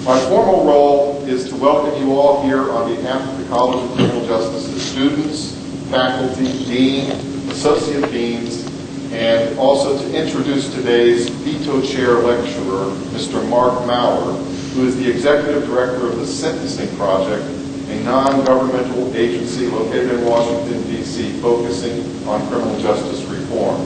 My formal role is to welcome you all here on behalf of the College of Criminal Justice's students, faculty, dean, associate deans, and also to introduce today's Beto Chair lecturer, Mr. Marc Mauer, who is the Executive Director of the Sentencing Project, a non-governmental agency located in Washington, D.C., focusing on criminal justice reform.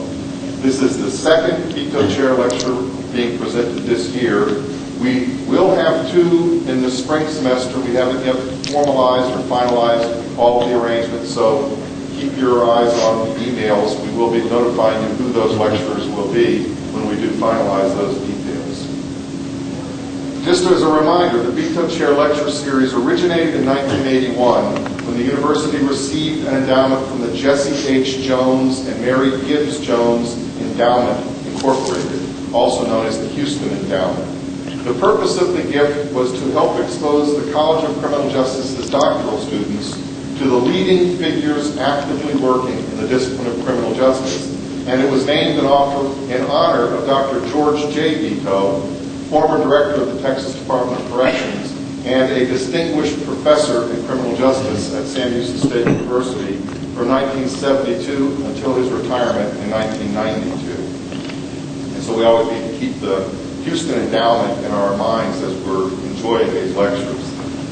This is the second Beto Chair lecture being presented this year. We will have two in the spring semester. We haven't yet formalized or finalized all of the arrangements, so keep your eyes on the emails. We will be notifying you who those lecturers will be when we do finalize those details. Just as a reminder, the Beto Chair Lecture Series originated in 1981 when the university received an endowment from the Jesse H. Jones and Mary Gibbs Jones Endowment Incorporated, also known as the Houston Endowment. The purpose of the gift was to help expose the College of Criminal Justice's doctoral students to the leading figures actively working in the discipline of criminal justice, and it was named in honor of Dr. George J. Beto, former director of the Texas Department of Corrections and a distinguished professor in criminal justice at Sam Houston State University from 1972 until his retirement in 1992. And so we always need to keep the Houston Endowment in our minds as we're enjoying these lectures.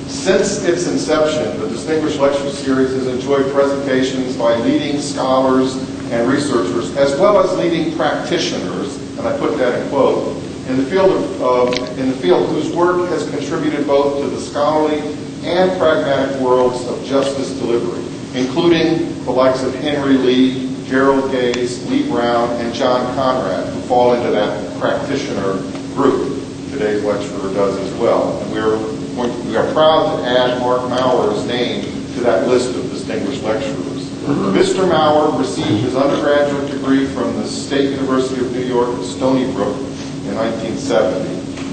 Since its inception, the Distinguished Lecture Series has enjoyed presentations by leading scholars and researchers, as well as leading practitioners, and I put that in quote, in the field whose work has contributed both to the scholarly and pragmatic worlds of justice delivery, including the likes of Henry Lee, Gerald Gaze, Lee Brown, and John Conrad, who fall into that practitioner group. Today's lecturer does as well. And we are proud to add Marc Mauer's name to that list of distinguished lecturers. Mr. Mauer received his undergraduate degree from the State University of New York at Stony Brook in 1970,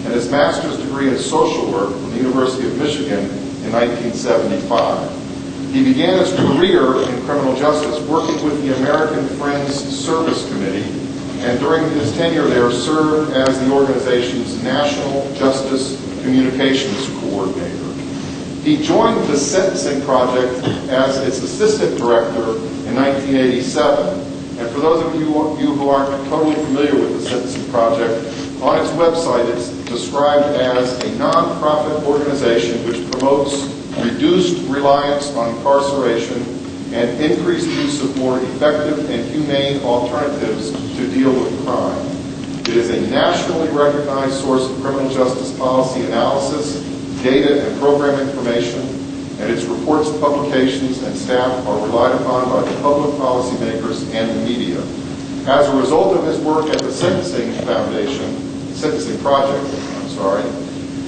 and his master's degree in social work from the University of Michigan in 1975. He began his career in criminal justice working with the American Friends Service Committee, and during his tenure there served as the organization's National Justice Communications Coordinator. He joined the Sentencing Project as its assistant director in 1987. And for those of you who aren't totally familiar with the Sentencing Project, on its website it's described as a nonprofit organization which promotes reduced reliance on incarceration and increased use of more effective and humane alternatives to deal with crime. It is a nationally recognized source of criminal justice policy analysis, data and program information, and its reports, publications, and staff are relied upon by the public policymakers and the media. As a result of his work at the Sentencing Project,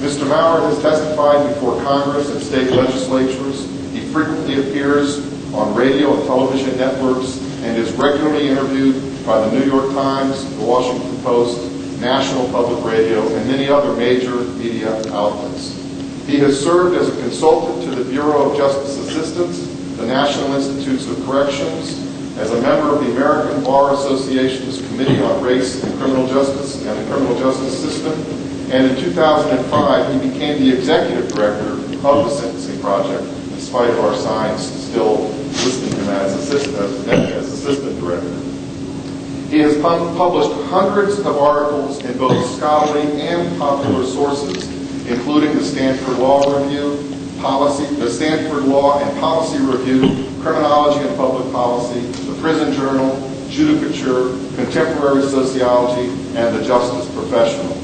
Mr. Mauer has testified before Congress and state legislatures. He frequently appears on radio and television networks and is regularly interviewed by the New York Times, the Washington Post, National Public Radio, and many other major media outlets. He has served as a consultant to the Bureau of Justice Assistance, the National Institutes of Corrections, as a member of the American Bar Association's Committee on Race and Criminal Justice and the Criminal Justice System, and in 2005 he became the executive director of the Sentencing Project, in spite of our signs still listing him as assistant director. He has published hundreds of articles in both scholarly and popular sources, including the Stanford Law Review, the Stanford Law and Policy Review, Criminology and Public Policy, the Prison Journal, Judicature, Contemporary Sociology, and the Justice Professional.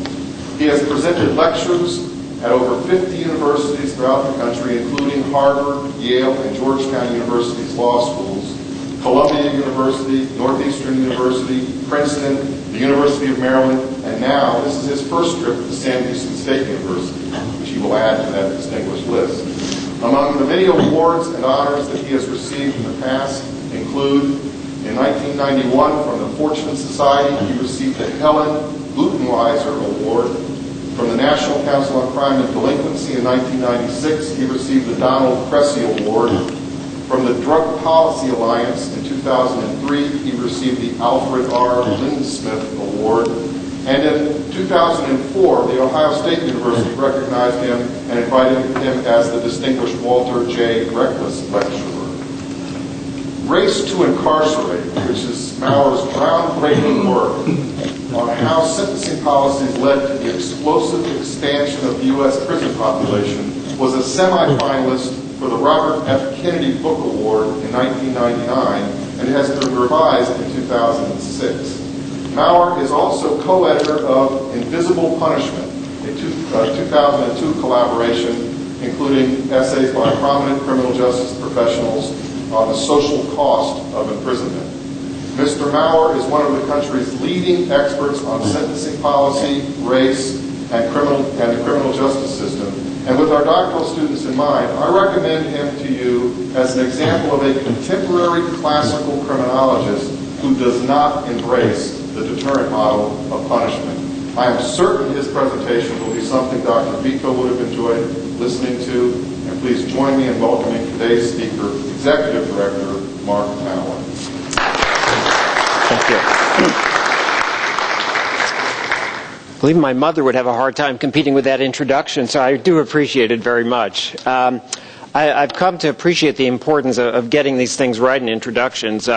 He has presented lectures at over 50 universities throughout the country, including Harvard, Yale, and Georgetown University's law schools, Columbia University, Northeastern University, Princeton, the University of Maryland, and now this is his first trip to Sam Houston State University, which he will add to that distinguished list. Among the many awards and honors that he has received in the past include, in 1991 from the Fortune Society, he received the Helen Butenweiser Award. From the National Council on Crime and Delinquency in 1996, he received the Donald Cressy Award. From the Drug Policy Alliance in 2003, he received the Alfred R. Lindsmith Award. And in 2004, the Ohio State University recognized him and invited him as the distinguished Walter J. Reckless Lecturer. Race to Incarcerate, which is Mauer's groundbreaking work on how sentencing policies led to the explosive expansion of the U.S. prison population, was a semi-finalist for the Robert F. Kennedy Book Award in 1999 and has been revised in 2006. Mauer is also co-editor of Invisible Punishment, a 2002 collaboration including essays by prominent criminal justice professionals on the social cost of imprisonment. Mr. Mauer is one of the country's leading experts on sentencing policy, race, and the criminal justice system. And with our doctoral students in mind, I recommend him to you as an example of a contemporary classical criminologist who does not embrace the deterrent model of punishment. I am certain his presentation will be something Dr. Beto would have enjoyed listening to. And please join me in welcoming today's speaker, Executive Director Marc Mauer. Thank you. I believe my mother would have a hard time competing with that introduction, so I do appreciate it very much. I've come to appreciate the importance of getting these things right in introductions.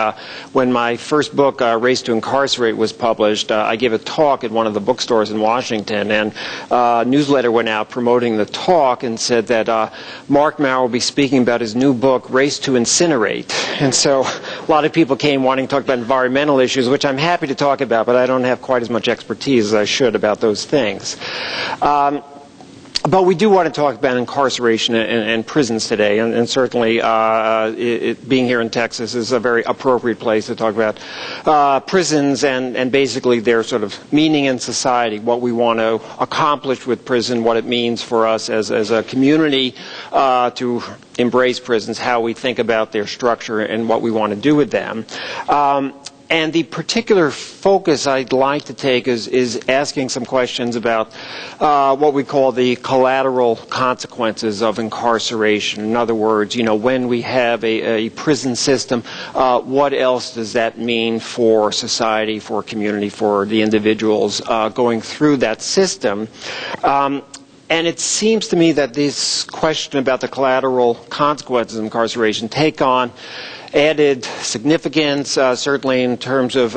When my first book, Race to Incarcerate, was published, I gave a talk at one of the bookstores in Washington, and a newsletter went out promoting the talk and said that Marc Mauer will be speaking about his new book, Race to Incinerate. And so a lot of people came wanting to talk about environmental issues, which I'm happy to talk about, but I don't have quite as much expertise as I should about those things. But we do want to talk about incarceration and prisons today, and certainly being here in Texas is a very appropriate place to talk about prisons and basically their sort of meaning in society, what we want to accomplish with prison, what it means for us as a community to embrace prisons, how we think about their structure and what we want to do with them. And the particular focus I'd like to take is asking some questions about what we call the collateral consequences of incarceration. In other words, you know, when we have a prison system, what else does that mean for society, for community, for the individuals going through that system? And it seems to me that this question about the collateral consequences of incarceration take on added significance, certainly in terms of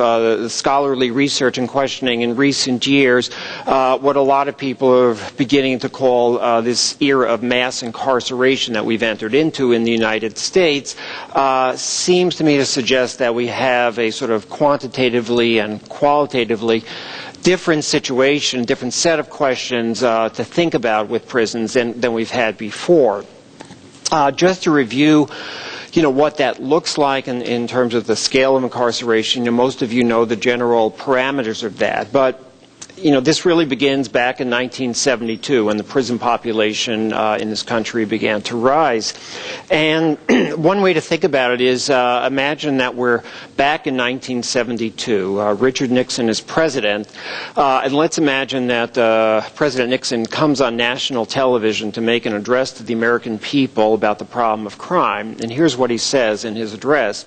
scholarly research and questioning in recent years. What a lot of people are beginning to call this era of mass incarceration that we've entered into in the United States seems to me to suggest that we have a sort of quantitatively and qualitatively different situation, different set of questions to think about with prisons than we've had before. Just to review, you know, what that looks like in terms of the scale of incarceration. You know, most of you know the general parameters of that, but you know, this really begins back in 1972 when the prison population in this country began to rise. And one way to think about it is imagine that we're back in 1972. Richard Nixon is president, and let's imagine that President Nixon comes on national television to make an address to the American people about the problem of crime. And here's what he says in his address.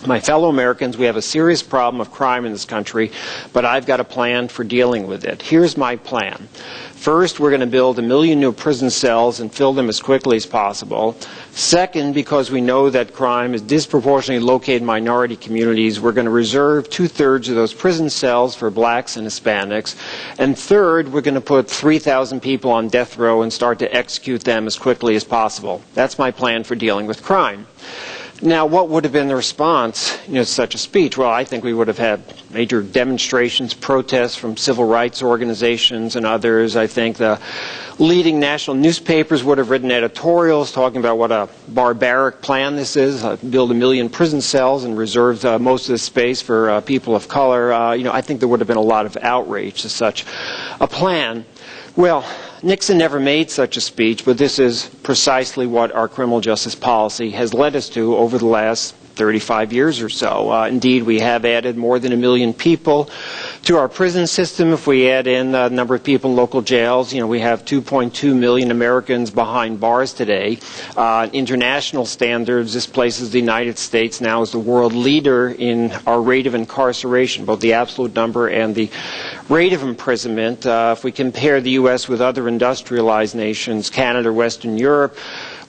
My fellow Americans, we have a serious problem of crime in this country, but I've got a plan for dealing with it. Here's my plan. First, we're going to build 1 million new prison cells and fill them as quickly as possible. Second, because we know that crime is disproportionately located in minority communities, we're going to reserve 2/3 of those prison cells for blacks and Hispanics. And third, we're going to put 3,000 people on death row and start to execute them as quickly as possible. That's my plan for dealing with crime. Now, what would have been the response, you know, to such a speech? Well, I think we would have had major demonstrations, protests from civil rights organizations and others. I think the leading national newspapers would have written editorials talking about what a barbaric plan this is, build 1 million prison cells and reserve most of the space for people of color. You know, I think there would have been a lot of outrage to such a plan. Well, Nixon never made such a speech, but this is precisely what our criminal justice policy has led us to over the last 35 years or so. Indeed, we have added more than 1 million people To our prison system, if we add in the number of people in local jails, we have 2.2 million Americans behind bars today. International standards, this places the United States now as the world leader in our rate of incarceration, both the absolute number and the rate of imprisonment. If we compare the U.S. with other industrialized nations, Canada, Western Europe,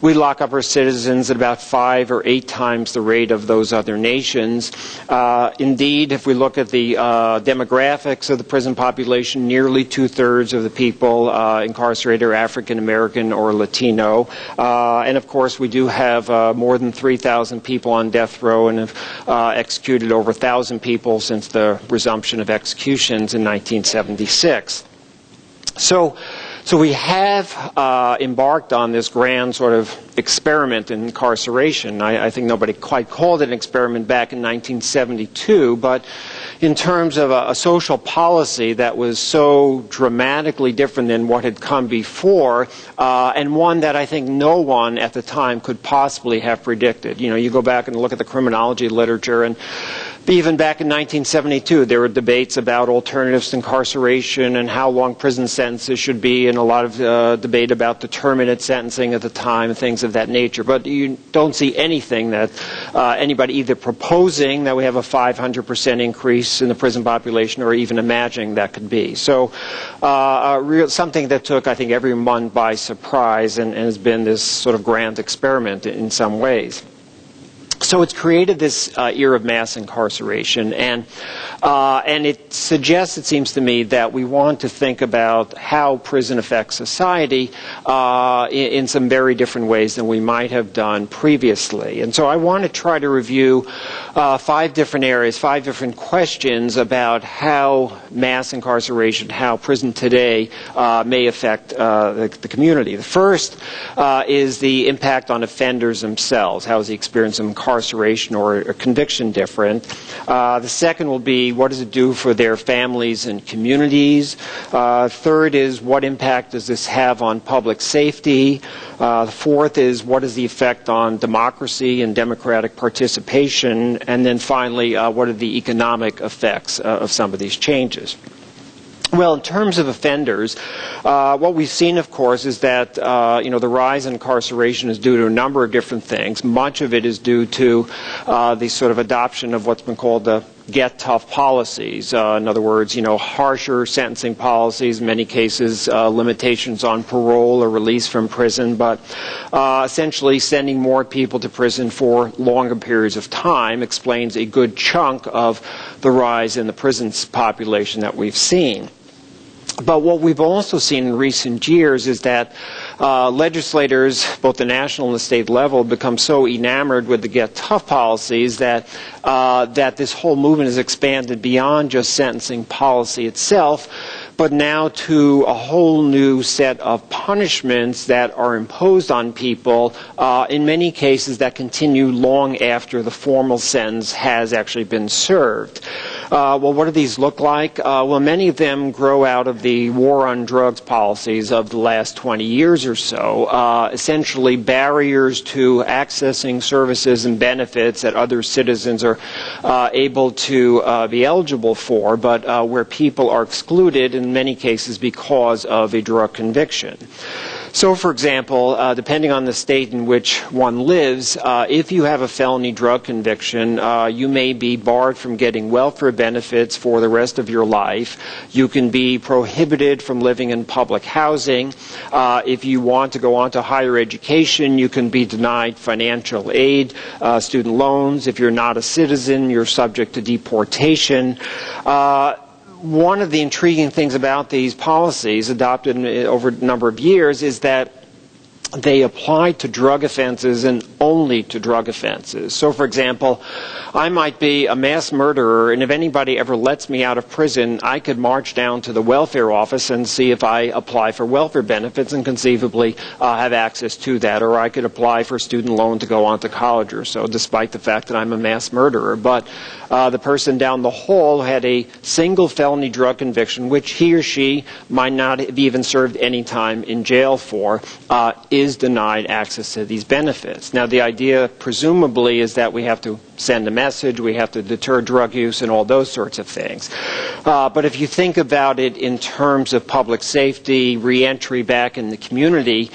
we lock up our citizens at about 5 or 8 times the rate of those other nations. Indeed, if we look at the demographics of the prison population, nearly 2/3 of the people incarcerated are African American or Latino. And of course, we do have more than 3,000 people on death row and have executed over 1,000 people since the resumption of executions in 1976. So we have embarked on this grand sort of experiment in incarceration. I think nobody quite called it an experiment back in 1972, but in terms of a social policy that was so dramatically different than what had come before, and one that I think no one at the time could possibly have predicted. You go back and look at the criminology literature, and even back in 1972, there were debates about alternatives to incarceration and how long prison sentences should be, and a lot of debate about determinate sentencing at the time and things of that nature. But you don't see anything that anybody either proposing that we have a 500% increase in the prison population or even imagining that could be. So something that took, I think, everyone by surprise and has been this sort of grand experiment in some ways. So it's created this era of mass incarceration, and it suggests, it seems to me, that we want to think about how prison affects society in some very different ways than we might have done previously. And so I want to try to review 5 different areas, 5 different questions about how mass incarceration, how prison today may affect the community. The first is the impact on offenders themselves. How is the experience of incarceration or a conviction different? The second will be, what does it do for their families and communities? Third is, what impact does this have on public safety? The fourth is, what is the effect on democracy and democratic participation? And then finally, what are the economic effects of some of these changes? Well, in terms of offenders, what we've seen, of course, is that the rise in incarceration is due to a number of different things. Much of it is due to the sort of adoption of what's been called the get tough policies. In other words, harsher sentencing policies, in many cases limitations on parole or release from prison, but essentially sending more people to prison for longer periods of time explains a good chunk of the rise in the prison population that we've seen. But what we've also seen in recent years is that legislators, both the national and the state level, become so enamored with the get tough policies that this whole movement has expanded beyond just sentencing policy itself, but now to a whole new set of punishments that are imposed on people, in many cases that continue long after the formal sentence has actually been served. Well, what do these look like? Well, many of them grow out of the war on drugs policies of the last 20 years or so, essentially barriers to accessing services and benefits that other citizens are able to be eligible for, but where people are excluded in many cases because of a drug conviction. So, for example, depending on the state in which one lives, if you have a felony drug conviction, you may be barred from getting welfare benefits for the rest of your life. You can be prohibited from living in public housing. If you want to go on to higher education, you can be denied financial aid, student loans. If you're not a citizen, you're subject to deportation. One of the intriguing things about these policies adopted over a number of years is that they apply to drug offenses and only to drug offenses. So, for example, I might be a mass murderer, and if anybody ever lets me out of prison, I could march down to the welfare office and see if I apply for welfare benefits and conceivably have access to that, or I could apply for a student loan to go on to college or so, despite the fact that I'm a mass murderer. But the person down the hall had a single felony drug conviction, which he or she might not have even served any time in jail for, is denied access to these benefits. Now, the idea, presumably, is that we have to send a message, we have to deter drug use, and all those sorts of things. But if you think about it in terms of public safety, reentry back in the community,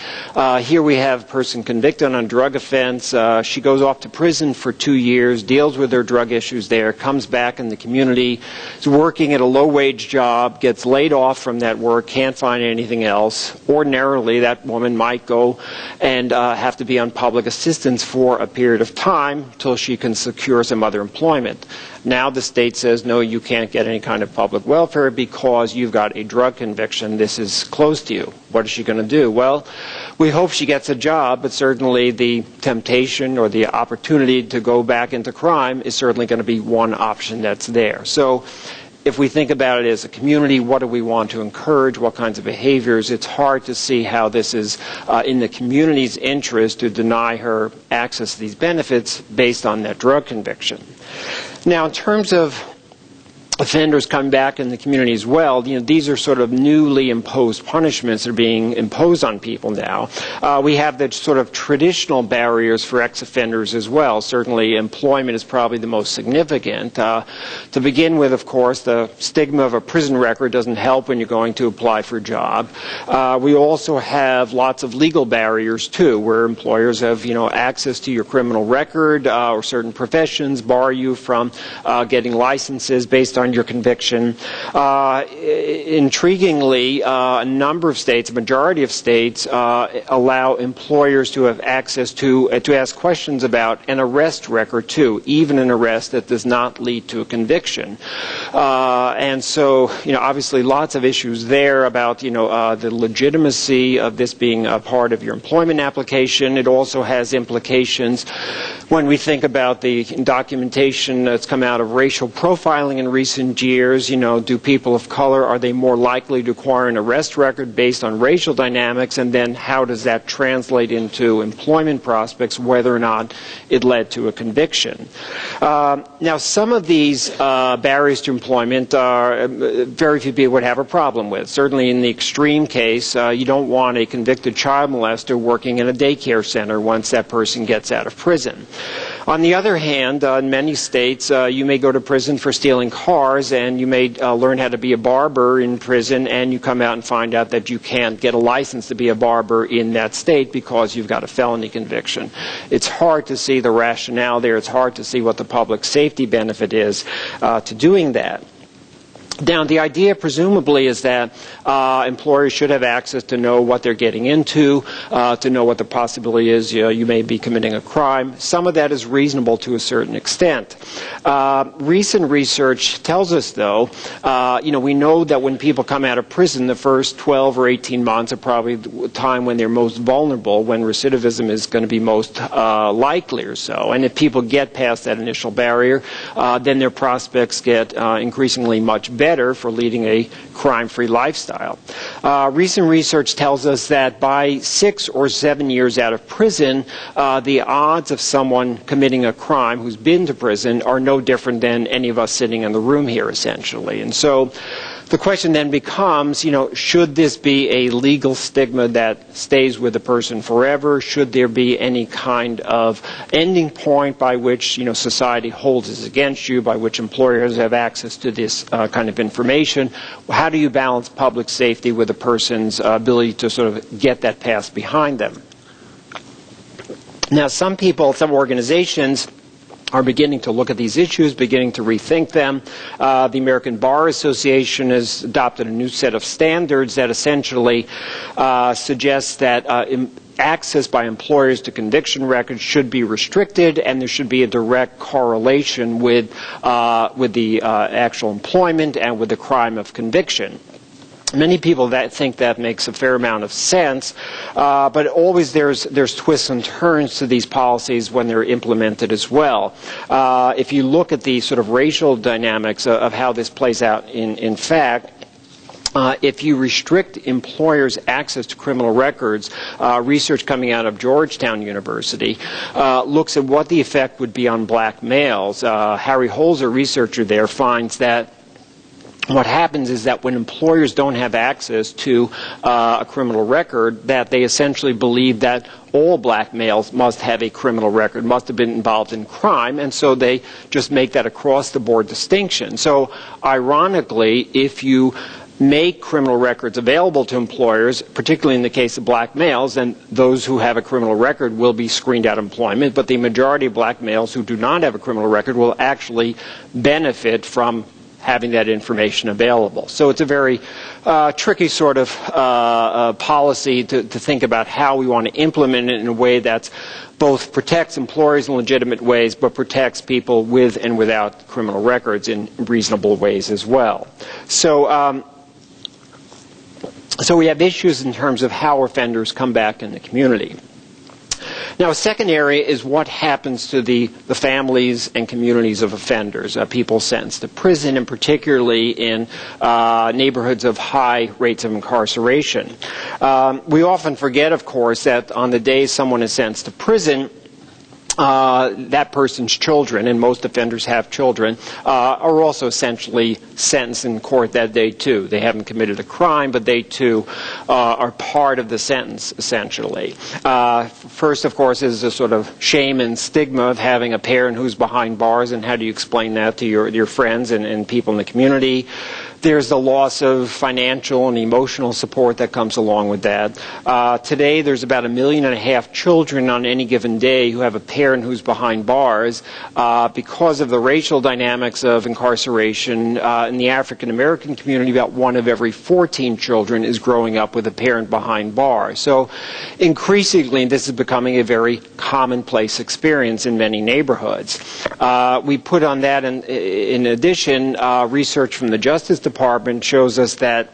here we have a person convicted on a drug offense. She goes off to prison for 2 years, deals with her drug issues there, comes back in the community, is working at a low-wage job, gets laid off from that work, can't find anything else. Ordinarily, that woman might go and have to be on public assistance for a period of time till she can secure some other employment. Now the state says, no, you can't get any kind of public welfare because you've got a drug conviction. This is close to you. What is she going to do? Well, we hope she gets a job, but certainly the temptation or the opportunity to go back into crime is certainly going to be one option that's there. So if we think about it as a community, what do we want to encourage, what kinds of behaviors, it's hard to see how this is in the community's interest to deny her access to these benefits based on that drug conviction. Now, in terms of offenders coming back in the community as well, these are sort of newly imposed punishments that are being imposed on people now. We have the sort of traditional barriers for ex-offenders as well. Certainly employment is probably the most significant. To begin with, of course, the stigma of a prison record doesn't help when you're going to apply for a job. We also have lots of legal barriers too, where employers have access to your criminal record or certain professions, bar you from getting licenses based on your conviction. Intriguingly, a number of states, a majority of states, allow employers to have access to ask questions about an arrest record too, even an arrest that does not lead to a conviction. And so, obviously lots of issues there about, the legitimacy of this being a part of your employment application. It also has implications when we think about the documentation that's come out of racial profiling in recent years. Do people of color, are they more likely to acquire an arrest record based on racial dynamics, and then how does that translate into employment prospects, whether or not it led to a conviction? Now, some of these barriers to employment are very few people would have a problem with. Certainly in the extreme case, you don't want a convicted child molester working in a daycare center once that person gets out of prison. On the other hand, in many states, you may go to prison for stealing cars, and you may learn how to be a barber in prison, and you come out and find out that you can't get a license to be a barber in that state because you've got a felony conviction. It's hard to see the rationale there. It's hard to see what the public safety benefit is to doing that. Now, the idea presumably is that employers should have access to know what they're getting into, to know what the possibility is you may be committing a crime. Some of that is reasonable to a certain extent. Recent research tells us, though, we know that when people come out of prison, the first 12 or 18 months are probably the time when they're most vulnerable, when recidivism is going to be most likely or so. And if people get past that initial barrier, then their prospects get increasingly much better for leading a crime-free lifestyle. Recent research tells us that by 6 or 7 years out of prison, the odds of someone committing a crime who's been to prison are no different than any of us sitting in the room here, essentially. And so the question then becomes, should this be a legal stigma that stays with the person forever? Should there be any kind of ending point by which, society holds this against you, by which employers have access to this kind of information? How do you balance public safety with a person's ability to sort of get that past behind them? Now, some people, some organizations are beginning to look at these issues, beginning to rethink them. The American Bar Association has adopted a new set of standards that essentially suggests that access by employers to conviction records should be restricted, and there should be a direct correlation with the actual employment and with the crime of conviction. Many people think that makes a fair amount of sense, but always there's twists and turns to these policies when they're implemented as well. If you look at the sort of racial dynamics of how this plays out in fact, if you restrict employers' access to criminal records, research coming out of Georgetown University looks at what the effect would be on black males. Harry Holzer, a researcher there, finds that what happens is that when employers don't have access to a criminal record, that they essentially believe that all black males must have a criminal record, must have been involved in crime, and so they just make that across-the-board distinction. So, ironically, if you make criminal records available to employers, particularly in the case of black males, then those who have a criminal record will be screened out of employment, but the majority of black males who do not have a criminal record will actually benefit from having that information available. So it's a very tricky sort of policy to think about how we want to implement it in a way that both protects employers in legitimate ways, but protects people with and without criminal records in reasonable ways as well. So we have issues in terms of how offenders come back in the community. Now, a second area is what happens to the families and communities of offenders, people sentenced to prison, and particularly in neighborhoods of high rates of incarceration. We often forget, of course, that on the day someone is sentenced to prison, that person's children, and most offenders have children, are also essentially sentenced in court that day too. They haven't committed a crime, but they too are part of the sentence, essentially. First, of course, is a sort of shame and stigma of having a parent who's behind bars, and how do you explain that to your friends and people in the community? There's the loss of financial and emotional support that comes along with that. Today, there's about 1.5 million children on any given day who have a parent who's behind bars. Because of the racial dynamics of incarceration, in the African American community, about 1 of every 14 children is growing up with a parent behind bars. So increasingly, this is becoming a very commonplace experience in many neighborhoods. We put on that, in addition, research from the Justice Department shows us that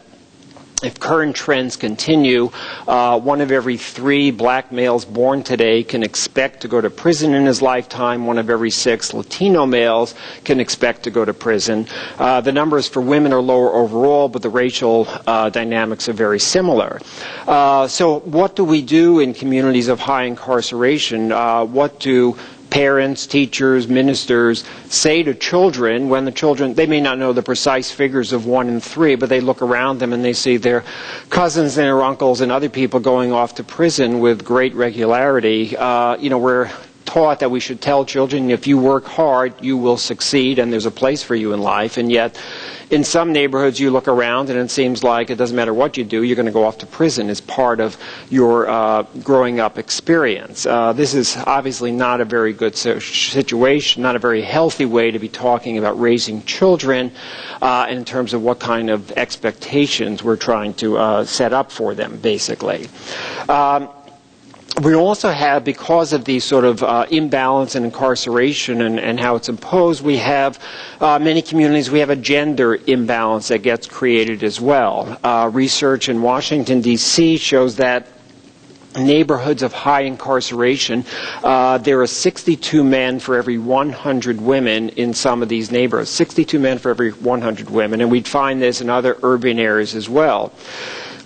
if current trends continue, 1 of every 3 black males born today can expect to go to prison in his lifetime. 1 of every 6 Latino males can expect to go to prison. The numbers for women are lower overall, but the racial dynamics are very similar. So what do we do in communities of high incarceration? What do parents, teachers, ministers say to children when the children, they may not know the precise figures of 1 in 3, but they look around them and they see their cousins and their uncles and other people going off to prison with great regularity. We're taught that we should tell children, if you work hard, you will succeed and there's a place for you in life. And yet, in some neighborhoods, you look around and it seems like it doesn't matter what you do, you're going to go off to prison as part of your growing up experience. This is obviously not a very good situation, not a very healthy way to be talking about raising children in terms of what kind of expectations we're trying to set up for them, basically. We also have, because of the sort of imbalance in incarceration and how it's imposed, we have many communities, we have a gender imbalance that gets created as well. Research in Washington, D.C. shows that neighborhoods of high incarceration, there are 62 men for every 100 women in some of these neighborhoods. 62 men for every 100 women, and we'd find this in other urban areas as well.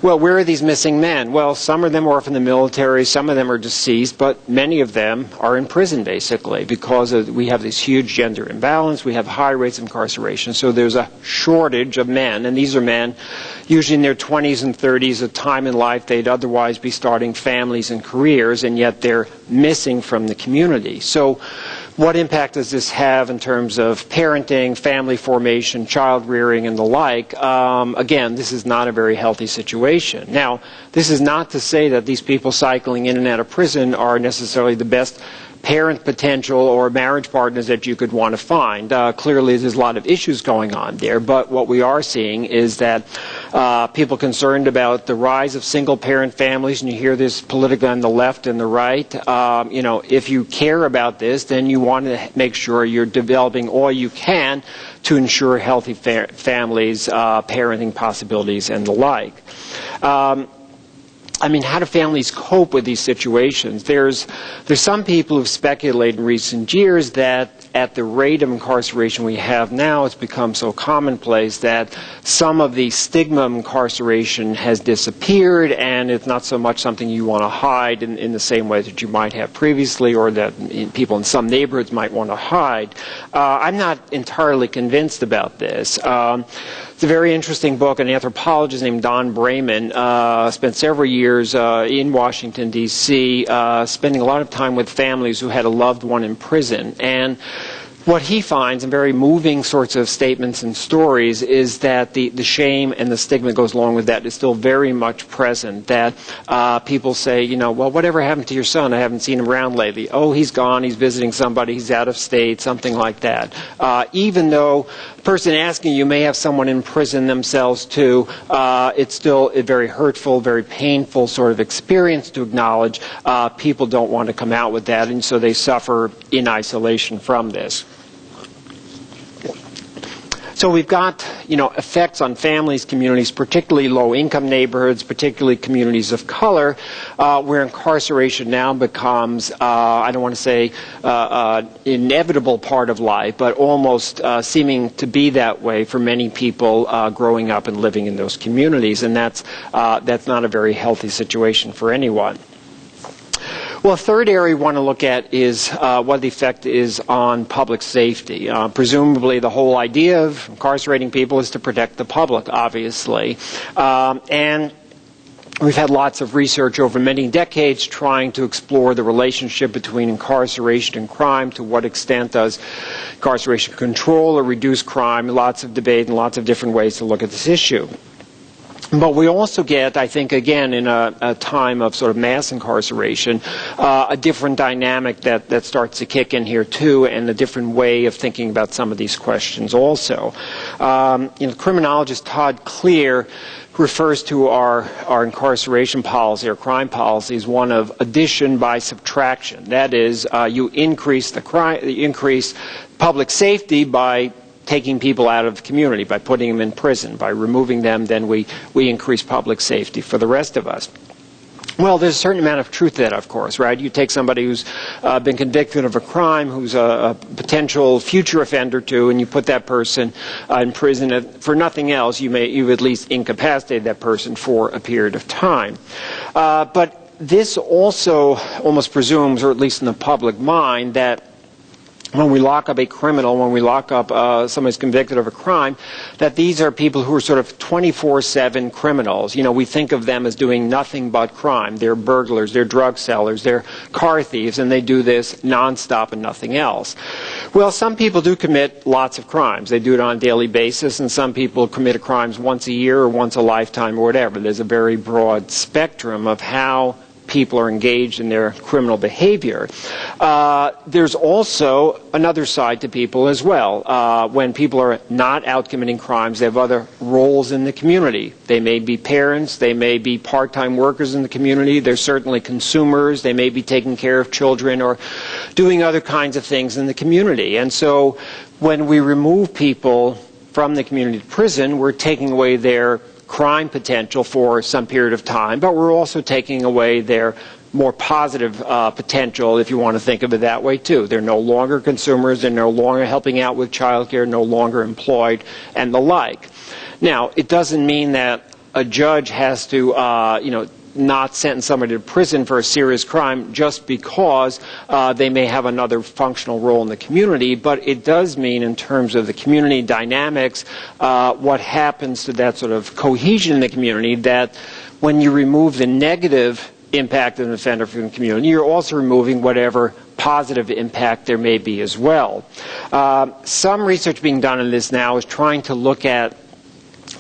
Well, where are these missing men? Well, some of them are off in the military, some of them are deceased, but many of them are in prison, basically, because we have this huge gender imbalance, we have high rates of incarceration, so there's a shortage of men, and these are men usually in their 20s and 30s, a time in life they'd otherwise be starting families and careers, and yet they're missing from the community. So what impact does this have in terms of parenting, family formation, child rearing, and the like? Again, this is not a very healthy situation. Now, this is not to say that these people cycling in and out of prison are necessarily the best parent potential or marriage partners that you could want to find. Clearly, there's a lot of issues going on there, but what we are seeing is that people concerned about the rise of single-parent families, and you hear this politically on the left and the right, if you care about this, then you want to make sure you're developing all you can to ensure healthy families, parenting possibilities, and the like. How do families cope with these situations? There's some people who've speculated in recent years that at the rate of incarceration we have now, it's become so commonplace that some of the stigma of incarceration has disappeared, and it's not so much something you want to hide in the same way that you might have previously, or that people in some neighborhoods might want to hide. I'm not entirely convinced about this. It's a very interesting book. An anthropologist named Don Brayman spent several years in Washington, D.C., spending a lot of time with families who had a loved one in prison. And what he finds in very moving sorts of statements and stories is that the shame and the stigma that goes along with that is still very much present. That people say, you know, well, whatever happened to your son? I haven't seen him around lately. Oh, he's gone. He's visiting somebody. He's out of state, something like that. Even though the person asking you may have someone in prison themselves too, it's still a very hurtful, very painful sort of experience to acknowledge. People don't want to come out with that, and so they suffer in isolation from this. So we've got, you know, effects on families, communities, particularly low-income neighborhoods, particularly communities of color, where incarceration now becomes, I don't want to say inevitable part of life, but almost seeming to be that way for many people growing up and living in those communities, and that's not a very healthy situation for anyone. Well, a third area we want to look at is what the effect is on public safety. Presumably, the whole idea of incarcerating people is to protect the public, obviously. And we've had lots of research over many decades trying to explore the relationship between incarceration and crime. To what extent does incarceration control or reduce crime? Lots of debate and lots of different ways to look at this issue. But we also get, I think, again, in a time of sort of mass incarceration, a different dynamic that starts to kick in here, too, and a different way of thinking about some of these questions also. Criminologist Todd Clear refers to our incarceration policy, our crime policy, as one of addition by subtraction. That is, you increase the crime, you increase public safety by taking people out of the community, by putting them in prison, by removing them, then we increase public safety for the rest of us. Well, there's a certain amount of truth to that, of course, right? You take somebody who's been convicted of a crime, who's a potential future offender too, and you put that person in prison for nothing else. You at least incapacitate that person for a period of time. But this also almost presumes, or at least in the public mind, that when we lock up a criminal, when we lock up somebody who's convicted of a crime, that these are people who are sort of 24/7 criminals. You know, we think of them as doing nothing but crime. They're burglars, they're drug sellers, they're car thieves, and they do this nonstop and nothing else. Well, some people do commit lots of crimes. They do it on a daily basis, and some people commit crimes once a year or once a lifetime or whatever. There's a very broad spectrum of how people are engaged in their criminal behavior. There's also another side to people as well. When people are not out committing crimes, they have other roles in the community. They may be parents, they may be part-time workers in the community, they're certainly consumers, they may be taking care of children or doing other kinds of things in the community. And so when we remove people from the community to prison, we're taking away their crime potential for some period of time, but we're also taking away their more positive potential, if you want to think of it that way, too. They're no longer consumers, they're no longer helping out with child care, no longer employed, and the like. Now, it doesn't mean that a judge has to, not sentence somebody to prison for a serious crime just because they may have another functional role in the community, but it does mean, in terms of the community dynamics, what happens to that sort of cohesion in the community, that when you remove the negative impact of an offender from the community, you're also removing whatever positive impact there may be as well. Some research being done on this now is trying to look at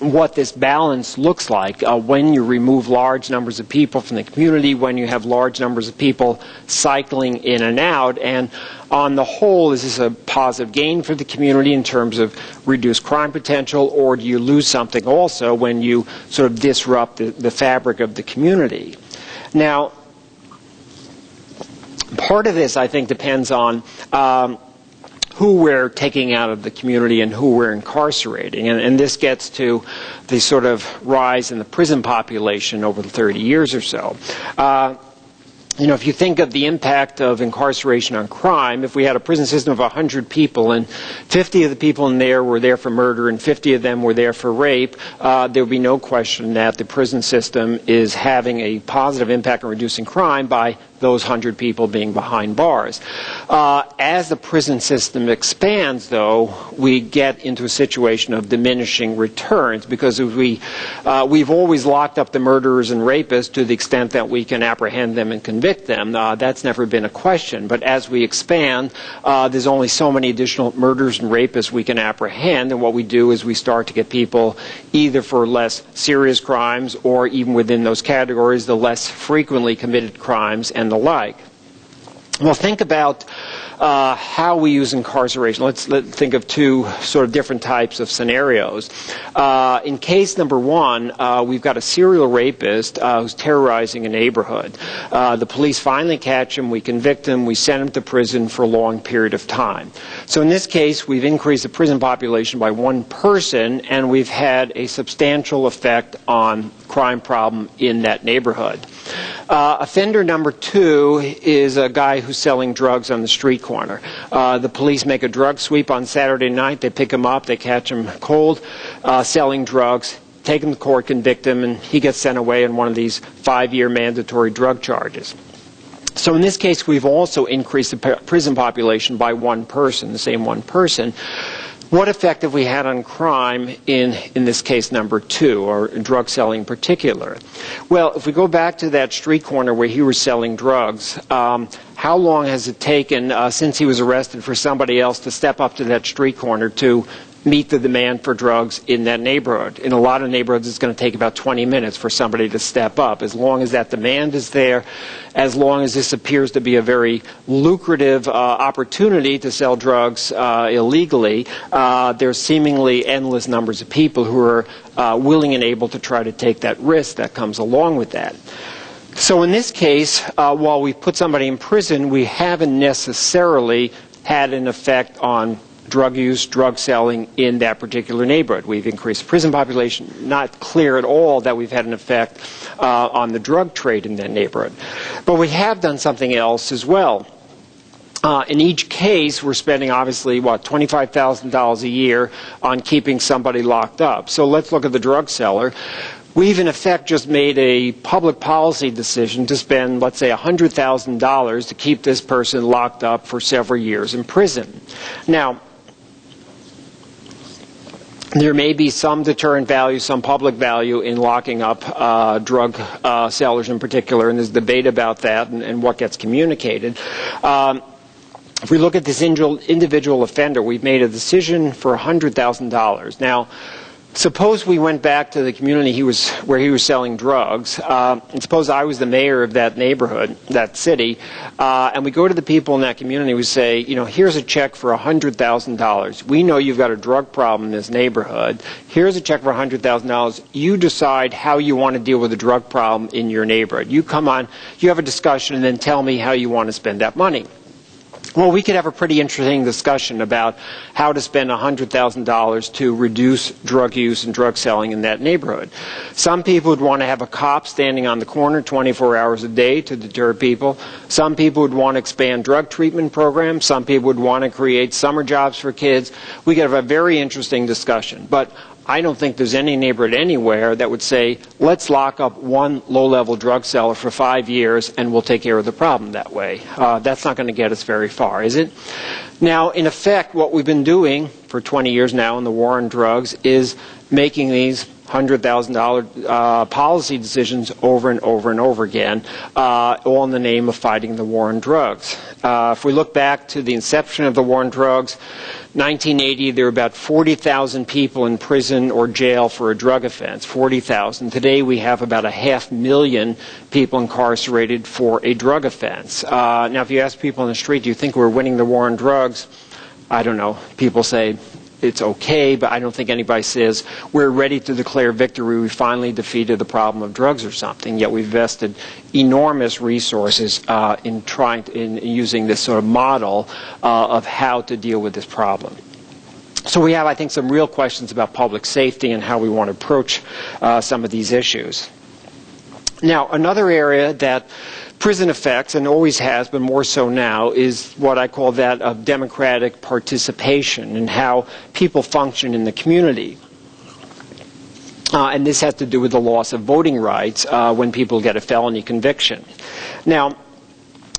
what this balance looks like when you remove large numbers of people from the community, when you have large numbers of people cycling in and out, and on the whole, is this a positive gain for the community in terms of reduced crime potential, or do you lose something also when you sort of disrupt the fabric of the community? Now, part of this, I think, depends on who we're taking out of the community and who we're incarcerating. And this gets to the sort of rise in the prison population over 30 years or so. You know, if you think of the impact of incarceration on crime, if we had a prison system of 100 people and 50 of the people in there were there for murder and 50 of them were there for rape, there would be no question that the prison system is having a positive impact on reducing crime by those 100 people being behind bars. As the prison system expands, though, we get into a situation of diminishing returns because we've always locked up the murderers and rapists to the extent that we can apprehend them and convict them. That's never been a question. But as we expand, there's only so many additional murderers and rapists we can apprehend, and what we do is we start to get people either for less serious crimes or even within those categories, the less frequently committed crimes and the like. Well, think about how we use incarceration. Let's think of two sort of different types of scenarios. In case number one, we've got a serial rapist who's terrorizing a neighborhood. The police finally catch him, we convict him, we send him to prison for a long period of time. So in this case, we've increased the prison population by one person, and we've had a substantial effect on crime problem in that neighborhood. Offender number two is a guy who's selling drugs on the street corner. The police make a drug sweep on Saturday night. They pick him up. They catch him cold, selling drugs, take him to court, convict him, and he gets sent away on one of these 5-year mandatory drug charges. So in this case, we've also increased the prison population by one person, the same one person. What effect have we had on crime in this case number two, or drug selling in particular? Well, if we go back to that street corner where he was selling drugs, how long has it taken since he was arrested for somebody else to step up to that street corner to meet the demand for drugs in that neighborhood? In a lot of neighborhoods, it's going to take about 20 minutes for somebody to step up. As long as that demand is there, as long as this appears to be a very lucrative opportunity to sell drugs illegally, there's seemingly endless numbers of people who are willing and able to try to take that risk that comes along with that. So in this case, while we put somebody in prison, we haven't necessarily had an effect on drug use, drug selling in that particular neighborhood. We've increased the prison population. Not clear at all that we've had an effect on the drug trade in that neighborhood. But we have done something else as well. In each case, we're spending, obviously, $25,000 a year on keeping somebody locked up. So let's look at the drug seller. We've, in effect, just made a public policy decision to spend, let's say, $100,000 to keep this person locked up for several years in prison. Now, there may be some deterrent value, some public value in locking up drug sellers in particular, and there's debate about that and what gets communicated. If we look at this individual offender, we've made a decision for $100,000. Now, suppose we went back to the community where he was selling drugs, and suppose I was the mayor of that neighborhood, that city, and we go to the people in that community, we say, you know, here's a check for $100,000. We know you've got a drug problem in this neighborhood. Here's a check for $100,000. You decide how you want to deal with the drug problem in your neighborhood. You come on, you have a discussion, and then tell me how you want to spend that money. Well, we could have a pretty interesting discussion about how to spend $100,000 to reduce drug use and drug selling in that neighborhood. Some people would want to have a cop standing on the corner 24 hours a day to deter people. Some people would want to expand drug treatment programs. Some people would want to create summer jobs for kids. We could have a very interesting discussion. But I don't think there's any neighborhood anywhere that would say, let's lock up one low-level drug seller for 5 years and we'll take care of the problem that way. That's not going to get us very far, is it? Now, in effect, what we've been doing for 20 years now in the war on drugs is making these $100,000 policy decisions over and over and over again, all in the name of fighting the war on drugs. If we look back to the inception of the war on drugs, 1980, there were about 40,000 people in prison or jail for a drug offense, 40,000. Today, we have about 500,000 people incarcerated for a drug offense. Now, if you ask people on the street, do you think we're winning the war on drugs? I don't know. People say it's okay, but I don't think anybody says we're ready to declare victory. We finally defeated the problem of drugs or something. Yet we've invested enormous resources in using this sort of model of how to deal with this problem. So we have, I think, some real questions about public safety and how we want to approach some of these issues. Now, another area that prison affects, and always has, but more so now, is what I call that of democratic participation and how people function in the community. And this has to do with the loss of voting rights when people get a felony conviction. Now,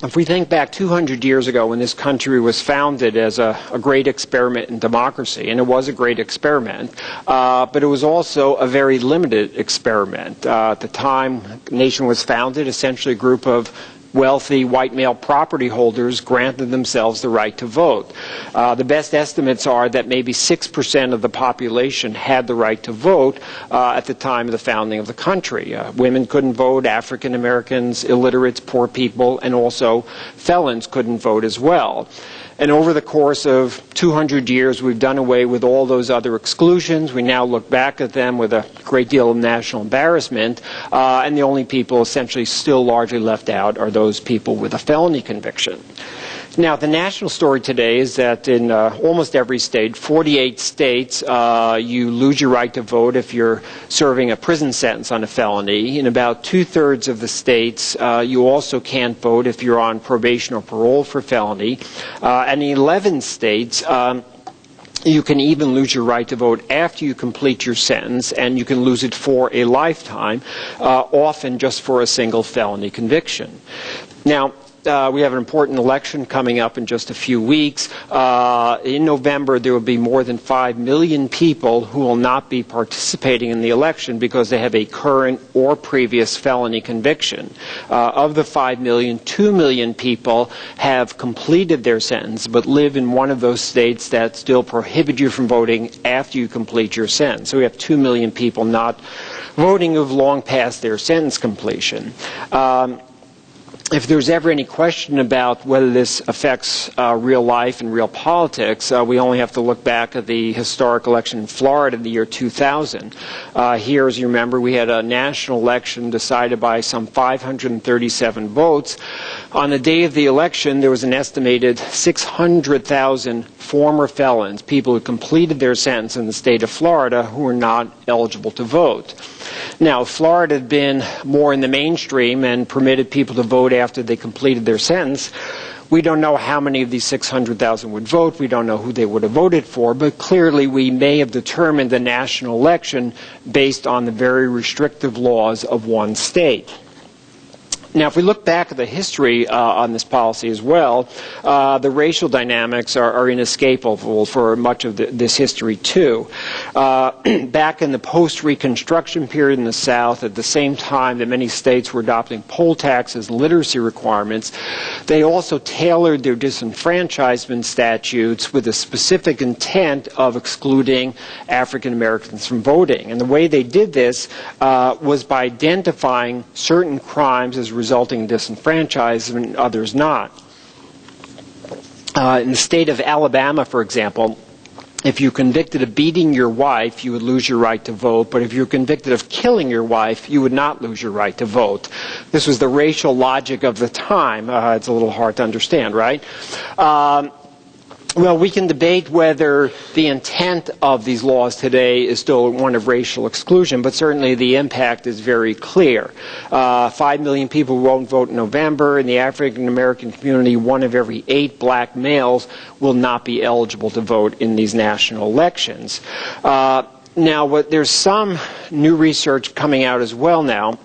if we think back 200 years ago when this country was founded as a great experiment in democracy, and it was a great experiment, but it was also a very limited experiment. At the time the nation was founded, essentially a group of wealthy white male property holders granted themselves the right to vote. The best estimates are that maybe 6% of the population had the right to vote at the time of the founding of the country. Women couldn't vote, African Americans, illiterates, poor people, and also felons couldn't vote as well. And over the course of 200 years, we've done away with all those other exclusions. We now look back at them with a great deal of national embarrassment, and the only people essentially still largely left out are those people with a felony conviction. Now, the national story today is that in almost every state, 48 states, you lose your right to vote if you're serving a prison sentence on a felony. In about 2/3 of the states, you also can't vote if you're on probation or parole for felony. And in 11 states, you can even lose your right to vote after you complete your sentence, and you can lose it for a lifetime, often just for a single felony conviction. Now, we have an important election coming up in just a few weeks. In November, there will be more than 5 million people who will not be participating in the election because they have a current or previous felony conviction. Of the 5 million, 2 million people have completed their sentence but live in one of those states that still prohibit you from voting after you complete your sentence. So we have 2 million people not voting who have long passed their sentence completion. If there's ever any question about whether this affects real life and real politics, we only have to look back at the historic election in Florida in the year 2000. Here, as you remember, we had a national election decided by some 537 votes. On the day of the election, there was an estimated 600,000 former felons, people who completed their sentence in the state of Florida, who were not eligible to vote. Now, if Florida had been more in the mainstream and permitted people to vote after they completed their sentence, we don't know how many of these 600,000 would vote. We don't know who they would have voted for, but clearly we may have determined the national election based on the very restrictive laws of one state. Now, if we look back at the history on this policy as well, the racial dynamics are inescapable for much of this history, too. Back in the post-Reconstruction period in the South, at the same time that many states were adopting poll taxes and literacy requirements, they also tailored their disenfranchisement statutes with a specific intent of excluding African Americans from voting. And the way they did this was by identifying certain crimes as resulting in disenfranchisement and others not. In the state of Alabama, for example, if you're convicted of beating your wife, you would lose your right to vote, but if you're convicted of killing your wife, you would not lose your right to vote. This was the racial logic of the time. It's a little hard to understand, right? Well, we can debate whether the intent of these laws today is still one of racial exclusion, but certainly the impact is very clear. 5 million people won't vote in November. In the African American community, 1 of every 8 black males will not be eligible to vote in these national elections. Now, there's some new research coming out as well now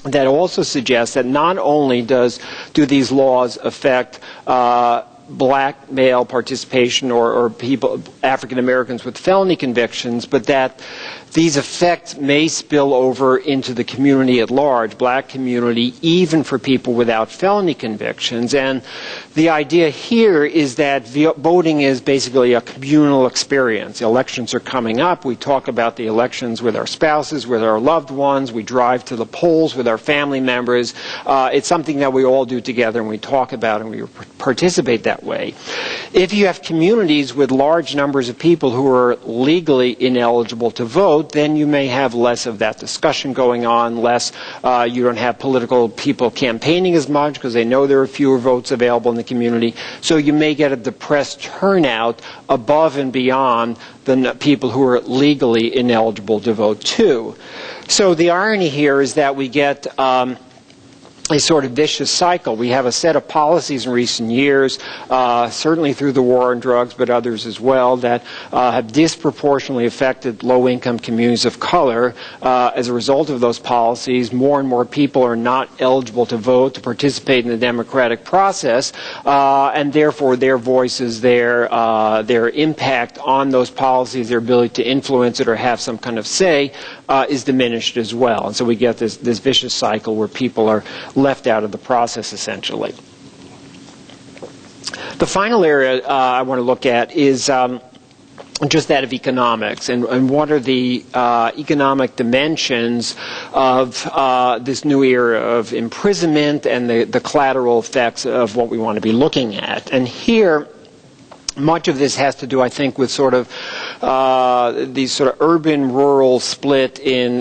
that also suggests that not only do these laws affect black male participation or people, African Americans with felony convictions, but that these effects may spill over into the community at large, black community, even for people without felony convictions. And the idea here is that voting is basically a communal experience. The elections are coming up. We talk about the elections with our spouses, with our loved ones. We drive to the polls with our family members. It's something that we all do together, and we talk about and we participate that way. If you have communities with large numbers of people who are legally ineligible to vote, then you may have less of that discussion going on, you don't have political people campaigning as much because they know there are fewer votes available in the community. So you may get a depressed turnout above and beyond the people who are legally ineligible to vote too. So the irony here is that we get a sort of vicious cycle. We have a set of policies in recent years, certainly through the war on drugs, but others as well, that have disproportionately affected low-income communities of color. As a result of those policies, more and more people are not eligible to vote, to participate in the democratic process, and therefore their voices, their impact on those policies, their ability to influence it or have some kind of say, is diminished as well. And so we get this vicious cycle where people are left out of the process, essentially. The final area I want to look at is just that of economics, and what are the economic dimensions of this new era of imprisonment and the collateral effects of what we want to be looking at. And here, much of this has to do, I think, with sort of these sort of urban-rural split in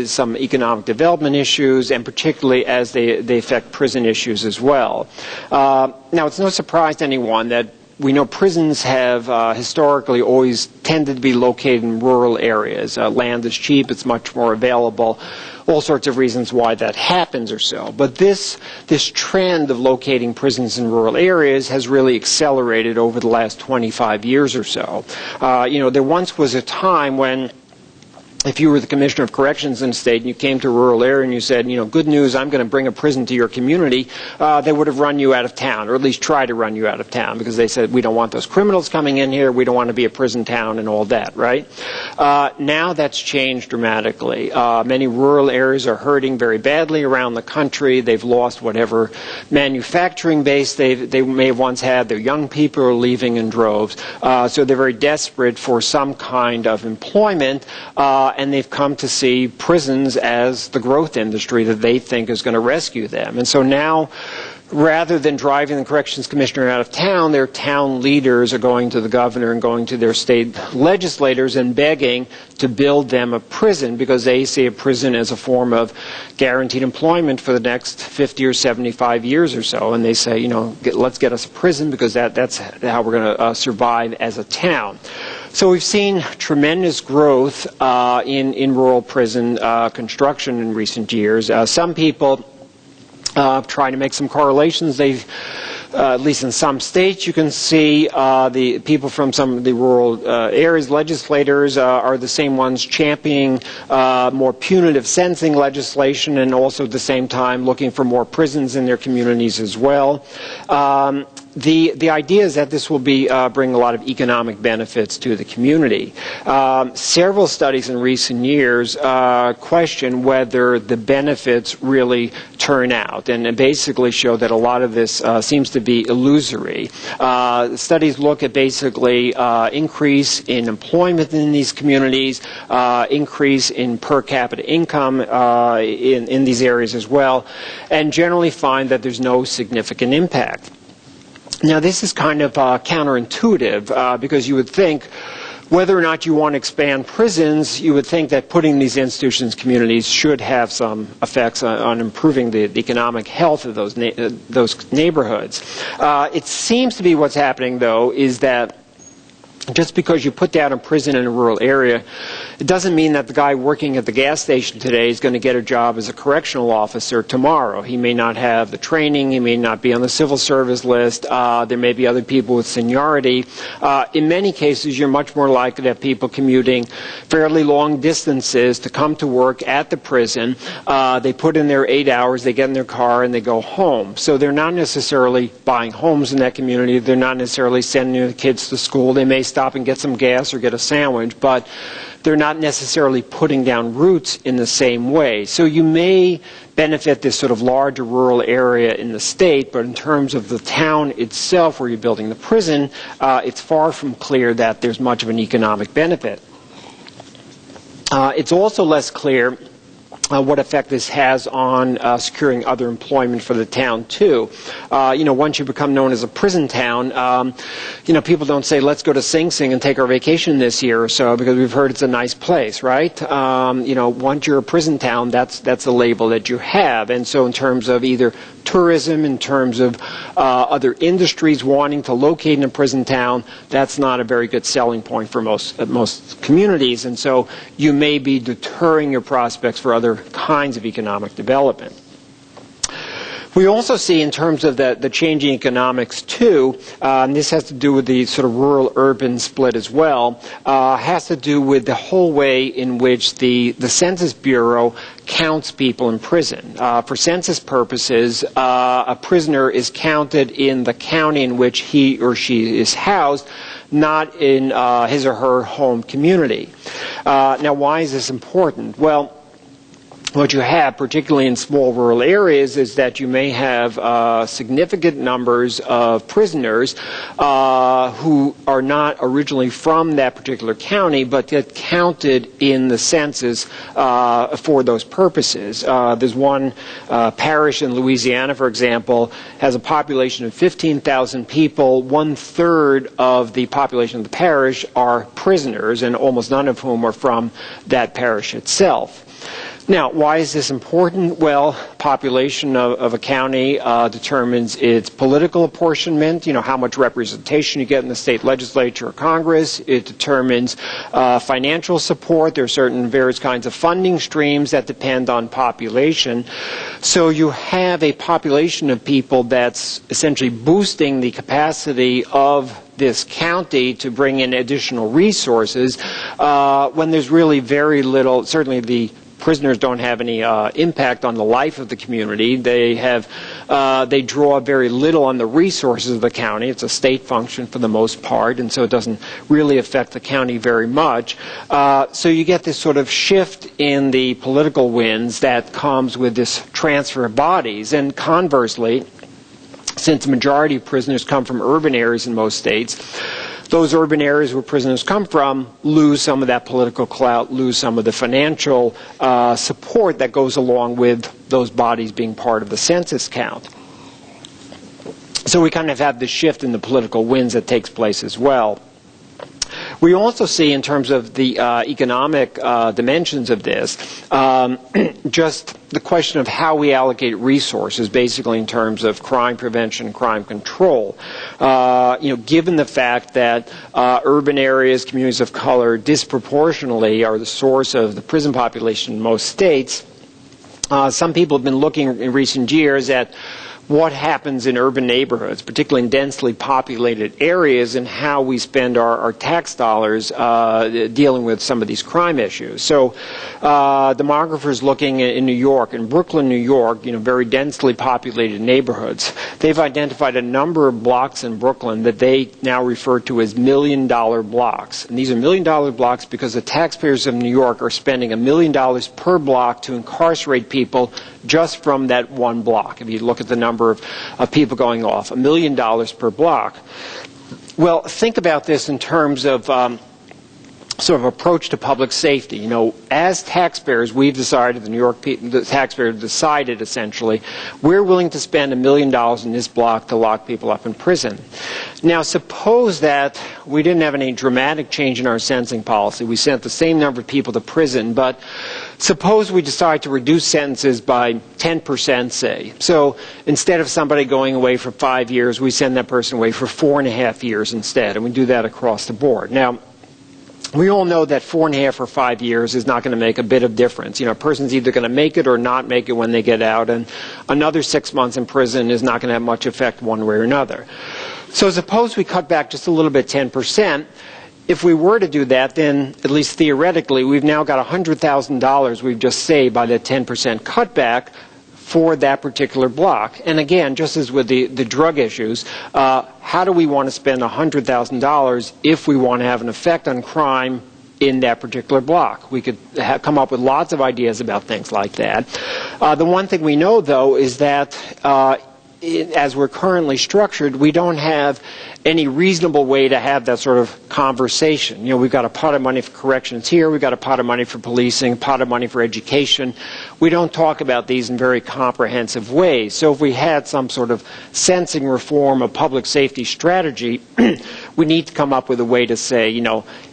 some economic development issues, and particularly as they affect prison issues as well. Now, it's no surprise to anyone that we know prisons have historically always tended to be located in rural areas. Land is cheap, it's much more available. All sorts of reasons why that happens or so. But this trend of locating prisons in rural areas has really accelerated over the last 25 years or so. There once was a time when if you were the Commissioner of Corrections in a state and you came to a rural area and you said, good news, I'm going to bring a prison to your community, they would have run you out of town, or at least try to run you out of town, because they said, we don't want those criminals coming in here, we don't want to be a prison town and all that, right? Now that's changed dramatically. Many rural areas are hurting very badly around the country. They've lost whatever manufacturing base they may have once had. Their young people are leaving in droves. So they're very desperate for some kind of employment, and they've come to see prisons as the growth industry that they think is going to rescue them. And so now, rather than driving the corrections commissioner out of town, their town leaders are going to the governor and going to their state legislators and begging to build them a prison, because they see a prison as a form of guaranteed employment for the next 50 or 75 years or so. And they say, let's get us a prison, because that's how we're going to survive as a town. So we've seen tremendous growth in rural prison construction in recent years. Some people trying to make some correlations. At least in some states, you can see the people from some of the rural areas, legislators, are the same ones championing more punitive sentencing legislation, and also at the same time looking for more prisons in their communities as well. The idea is that this will bring a lot of economic benefits to the community. Several studies in recent years question whether the benefits really turn out, and basically show that a lot of this seems to be illusory. Studies look at basically increase in employment in these communities, increase in per capita income in these areas as well, and generally find that there's no significant impact. Now, this is kind of counterintuitive, because you would think, whether or not you want to expand prisons, you would think that putting these institutions in communities should have some effects on improving the economic health of those neighborhoods. It seems to be what's happening, though, is that just because you put down a prison in a rural area, it doesn't mean that the guy working at the gas station today is going to get a job as a correctional officer tomorrow. He may not have the training, he may not be on the civil service list, there may be other people with seniority. In many cases, you're much more likely to have people commuting fairly long distances to come to work at the prison. They put in their 8 hours, they get in their car, and they go home. So they're not necessarily buying homes in that community, they're not necessarily sending their kids to school. They may stop and get some gas or get a sandwich, but they're not necessarily putting down roots in the same way. So you may benefit this sort of larger rural area in the state, but in terms of the town itself where you're building the prison, it's far from clear that there's much of an economic benefit. It's also less clear what effect this has on securing other employment for the town, too. Once you become known as a prison town, people don't say, let's go to Sing Sing and take our vacation this year or so, because we've heard it's a nice place, right? Once you're a prison town, that's the label that you have. And so in terms of either tourism, in terms of other industries wanting to locate in a prison town, that's not a very good selling point for most communities. And so you may be deterring your prospects for other kinds of economic development. We also see, in terms of the changing economics too, and this has to do with the sort of rural-urban split as well, has to do with the whole way in which the Census Bureau counts people in prison. For census purposes, a prisoner is counted in the county in which he or she is housed, not in his or her home community. Now, why is this important? Well, what you have, particularly in small rural areas, is that you may have significant numbers of prisoners who are not originally from that particular county, but get counted in the census for those purposes. There's one parish in Louisiana, for example, has a population of 15,000 people. 1/3 of the population of the parish are prisoners, and almost none of whom are from that parish itself. Now, why is this important? Well, population of a county determines its political apportionment, how much representation you get in the state legislature or Congress. It determines financial support. There are certain various kinds of funding streams that depend on population. So you have a population of people that's essentially boosting the capacity of this county to bring in additional resources when there's really very little, certainly the prisoners don't have any impact on the life of the community. They draw very little on the resources of the county. It's a state function for the most part, and so it doesn't really affect the county very much. So you get this sort of shift in the political winds that comes with this transfer of bodies. And conversely, since the majority of prisoners come from urban areas in most states, those urban areas where prisoners come from lose some of that political clout, lose some of the financial support that goes along with those bodies being part of the census count. So we kind of have this shift in the political winds that takes place as well. We also see, in terms of the economic dimensions of this, just the question of how we allocate resources, basically in terms of crime prevention, crime control. Given the fact that urban areas, communities of color, disproportionately are the source of the prison population in most states, some people have been looking in recent years at what happens in urban neighborhoods, particularly in densely populated areas, and how we spend our tax dollars dealing with some of these crime issues. So demographers looking in New York, in Brooklyn, New York, very densely populated neighborhoods, they've identified a number of blocks in Brooklyn that they now refer to as $1 million blocks. And these are $1 million blocks because the taxpayers of New York are spending $1 million per block to incarcerate people just from that one block. If you look at the number of people going off, $1 million per block. Well, think about this in terms of sort of approach to public safety. As taxpayers, we've decided, the taxpayers decided essentially, we're willing to spend $1 million in this block to lock people up in prison. Now, suppose that we didn't have any dramatic change in our sentencing policy. We sent the same number of people to prison, but suppose we decide to reduce sentences by 10%, say. So instead of somebody going away for 5 years, we send that person away for 4.5 years instead, and we do that across the board. Now, we all know that 4.5 or 5 years is not going to make a bit of difference. A person's either going to make it or not make it when they get out, and another 6 months in prison is not going to have much effect one way or another. So suppose we cut back just a little bit, 10%. If we were to do that, then, at least theoretically, we've now got $100,000 we've just saved by the 10% cutback for that particular block. And again, just as with the drug issues, how do we want to spend $100,000 if we want to have an effect on crime in that particular block? We could come up with lots of ideas about things like that. The one thing we know, though, is that as we're currently structured, we don't have any reasonable way to have that sort of conversation. We've got a pot of money for corrections here, we've got a pot of money for policing, a pot of money for education. We don't talk about these in very comprehensive ways. So if we had some sort of sensing reform, a public safety strategy, we need to come up with a way to say,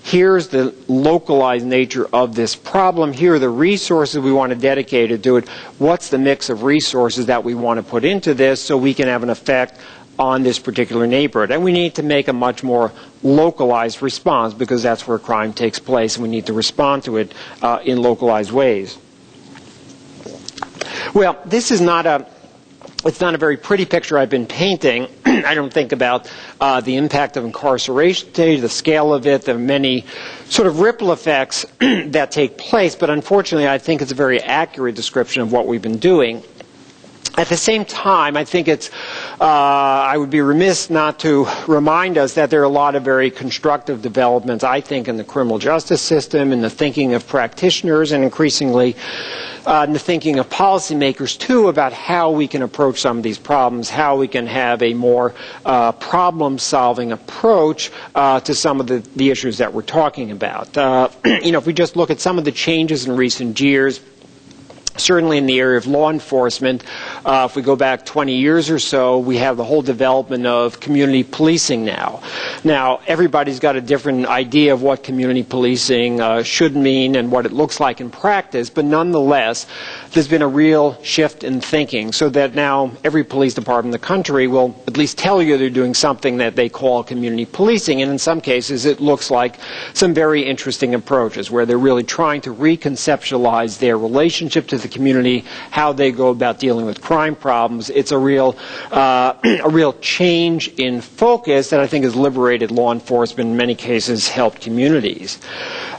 here's the localized nature of this problem, here are the resources we want to dedicate to do it, what's the mix of resources that we want to put into this so we can have an effect on this particular neighborhood. And we need to make a much more localized response because that's where crime takes place, and we need to respond to it in localized ways. Well, this is not a it's not a very pretty picture I've been painting. I don't think about the impact of incarceration today, the scale of it, the many sort of ripple effects that take place, but unfortunately I think it's a very accurate description of what we've been doing. At the same time, I think I would be remiss not to remind us that there are a lot of very constructive developments, I think, in the criminal justice system, in the thinking of practitioners, and increasingly in the thinking of policymakers, too, about how we can approach some of these problems, how we can have a more problem-solving approach to some of the issues that we're talking about. If we just look at some of the changes in recent years, certainly in the area of law enforcement, if we go back 20 years or so, we have the whole development of community policing now. Now, everybody's got a different idea of what community policing should mean and what it looks like in practice, but nonetheless, there's been a real shift in thinking so that now every police department in the country will at least tell you they're doing something that they call community policing, and in some cases it looks like some very interesting approaches where they're really trying to reconceptualize their relationship to the community, how they go about dealing with crime problems. It's a real change in focus that I think has liberated law enforcement, in many cases helped communities.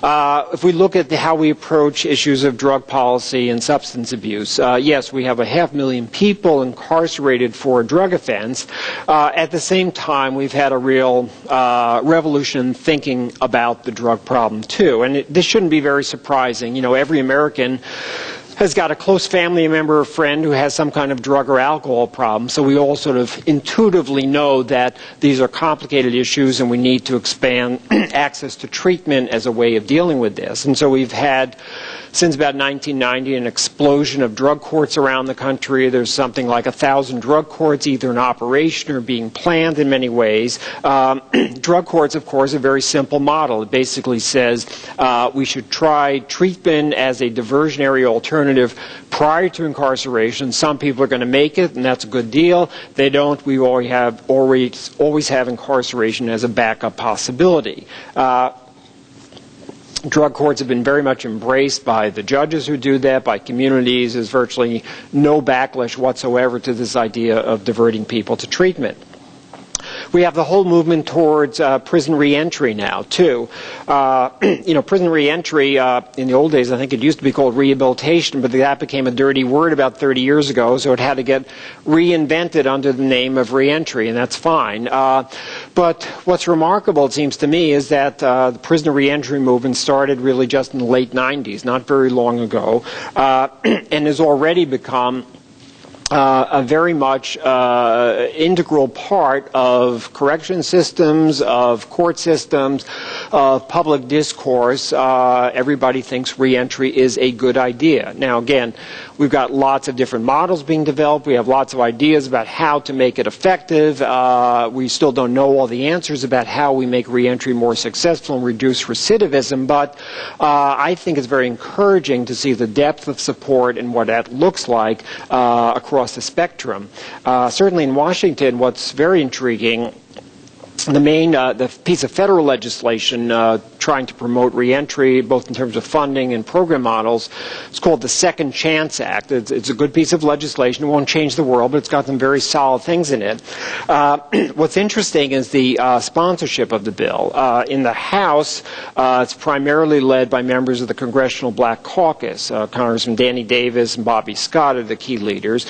If we look at how we approach issues of drug policy and substance abuse, yes, we have 500,000 people incarcerated for a drug offense. At the same time, we've had a real revolution in thinking about the drug problem, too. And this shouldn't be very surprising. Every American has got a close family member or friend who has some kind of drug or alcohol problem, so we all sort of intuitively know that these are complicated issues and we need to expand access to treatment as a way of dealing with this. And so we've had, since about 1990, an explosion of drug courts around the country. There's something like 1,000 drug courts either in operation or being planned in many ways. Drug courts, of course, are a very simple model. It basically says we should try treatment as a diversionary alternative prior to incarceration. Some people are going to make it, and that's a good deal. They don't. We always have incarceration as a backup possibility. Drug courts have been very much embraced by the judges who do that, by communities. There's virtually no backlash whatsoever to this idea of diverting people to treatment. We have the whole movement towards prison reentry now, too. Prison reentry, in the old days, I think it used to be called rehabilitation, but that became a dirty word about 30 years ago, so it had to get reinvented under the name of reentry, and that's fine. But what's remarkable, it seems to me, is that the prison reentry movement started really just in the late 90s, not very long ago, and has already become a very much integral part of correction systems, of court systems, of public discourse. Everybody thinks reentry is a good idea. Now, again, we've got lots of different models being developed. We have lots of ideas about how to make it effective. We still don't know all the answers about how we make reentry more successful and reduce recidivism, but I think it's very encouraging to see the depth of support and what that looks like across the spectrum. Certainly in Washington, what's very intriguing, the piece of federal legislation trying to promote reentry, both in terms of funding and program models, it's called the Second Chance Act. It's a good piece of legislation. It won't change the world, but it's got some very solid things in it. What's interesting is the sponsorship of the bill. In the House, it's primarily led by members of the Congressional Black Caucus. Congressman Danny Davis and Bobby Scott are the key leaders.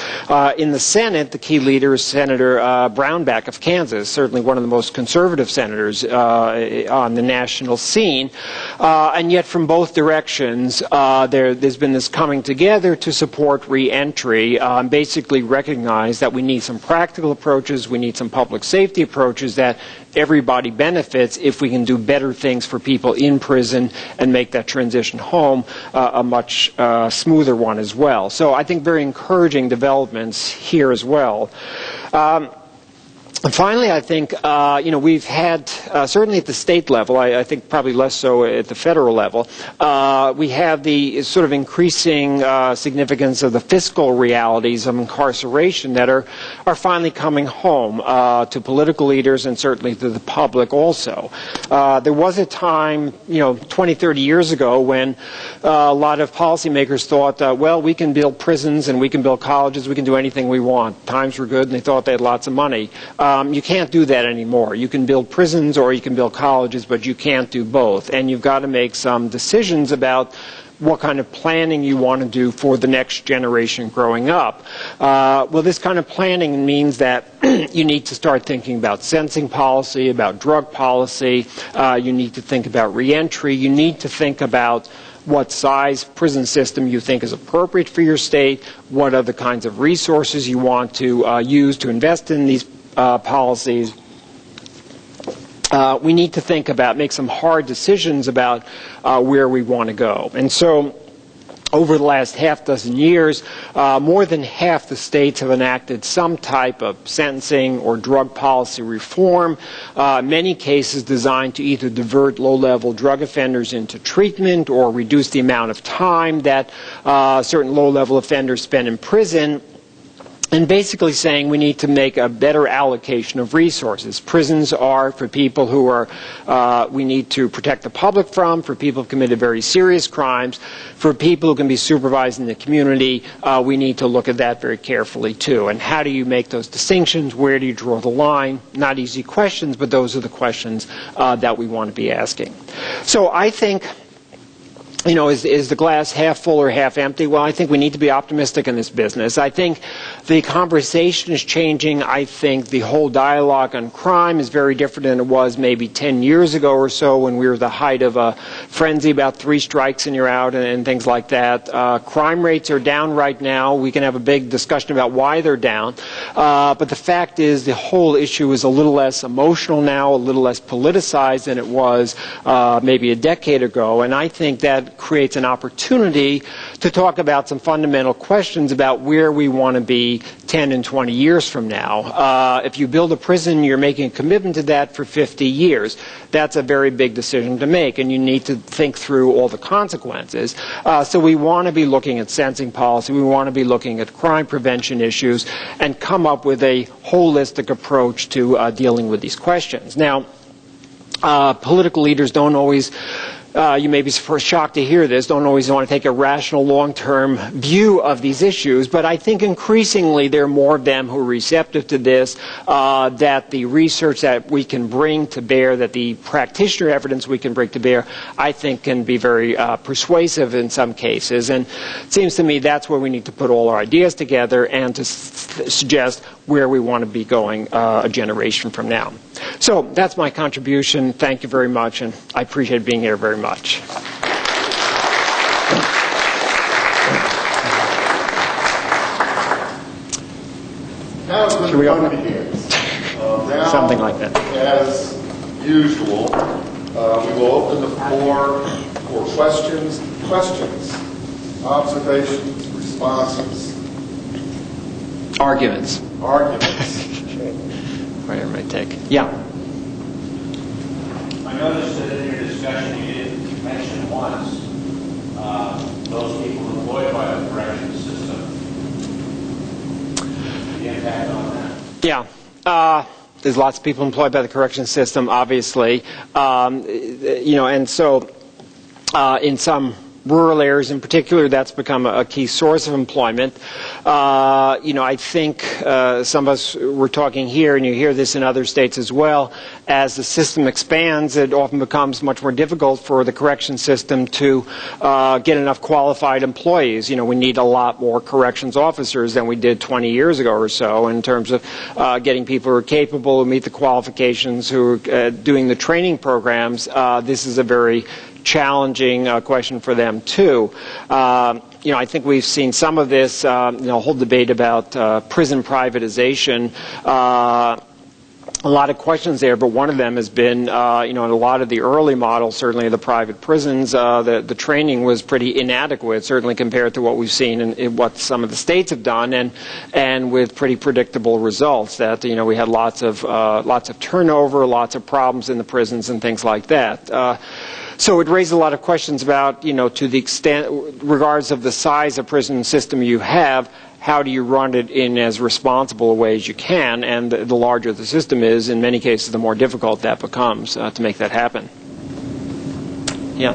In the Senate, the key leader is Senator Brownback of Kansas, certainly one of the most conservative senators on the national scene. And yet from both directions, there's been this coming together to support reentry, basically recognize that we need some practical approaches, we need some public safety approaches that everybody benefits if we can do better things for people in prison and make that transition home a much smoother one as well. So I think very encouraging developments here as well. And finally, I think, we've had, certainly at the state level, I think probably less so at the federal level, we have the sort of increasing significance of the fiscal realities of incarceration that are finally coming home to political leaders and certainly to the public also. There was a time, 20, 30 years ago when a lot of policymakers thought, well, we can build prisons and we can build colleges, we can do anything we want. Times were good and they thought they had lots of money. You can't do that anymore. You can build prisons or you can build colleges, but you can't do both. And you've got to make some decisions about what kind of planning you want to do for the next generation growing up. Well, this kind of planning means that you need to start thinking about sentencing policy, about drug policy. You need to think about reentry. You need to think about what size prison system you think is appropriate for your state, what other kinds of resources you want to use to invest in these policies. We need to think about, make some hard decisions about where we want to go. And so over the last half dozen years, more than half the states have enacted some type of sentencing or drug policy reform, many cases designed to either divert low-level drug offenders into treatment or reduce the amount of time that certain low-level offenders spend in prison. And basically saying we need to make a better allocation of resources. Prisons are for people who are, we need to protect the public from, for people who have committed very serious crimes, for people who can be supervised in the community. We need to look at that very carefully too. And how do you make those distinctions? Where do you draw the line? Not easy questions, but those are the questions that we want to be asking. So I think, is the glass half full or half empty? Well, I think we need to be optimistic in this business. I think the conversation is changing. I think the whole dialogue on crime is very different than it was maybe 10 years ago or so when we were at the height of a frenzy about 3 strikes and you're out and things like that. Crime rates are down right now. We can have a big discussion about why they're down. But the fact is the whole issue is a little less emotional now, a little less politicized than it was maybe a decade ago. And I think that creates an opportunity to talk about some fundamental questions about where we want to be 10 and 20 years from now. If you build a prison, you're making a commitment to that for 50 years. That's a very big decision to make, and you need to think through all the consequences. So we want to be looking at sentencing policy. We want to be looking at crime prevention issues and come up with a holistic approach to dealing with these questions. Now, political leaders don't always you may be shocked to hear this, don't always want to take a rational long-term view of these issues, but I think increasingly there are more of them who are receptive to this, that the research that we can bring to bear, that the practitioner evidence we can bring to bear, I think can be very persuasive in some cases. And it seems to me that's where we need to put all our ideas together and to suggest where we want to be going a generation from now. So that's my contribution. Thank you very much, and I appreciate being here very much. Now the fun begins. Something like that. As usual, we will open the floor for questions, observations, responses, arguments. Whatever it may take. Yeah. I noticed that in your discussion you didn't mention once those people employed by the corrections system. The impact on that. Yeah. There's lots of people employed by the corrections system, obviously. And so in some rural areas in particular, that's become a key source of employment. I think some of us were talking here, and you hear this in other states as well, as the system expands, it often becomes much more difficult for the correction system to get enough qualified employees. We need a lot more corrections officers than we did 20 years ago or so in terms of getting people who are capable, who meet the qualifications, who are doing the training programs. This is a very challenging question for them too. I think we've seen some of this, whole debate about prison privatization. a lot of questions there, but one of them has been, in a lot of the early models, certainly the private prisons, the training was pretty inadequate, certainly compared to what we've seen in what some of the states have done, and with pretty predictable results. That we had lots of turnover, lots of problems in the prisons, and things like that. So it raised a lot of questions about, to the extent, regardless of the size of prison system you have, how do you run it in as responsible a way as you can? And the larger the system is, in many cases, the more difficult that becomes to make that happen. Yeah.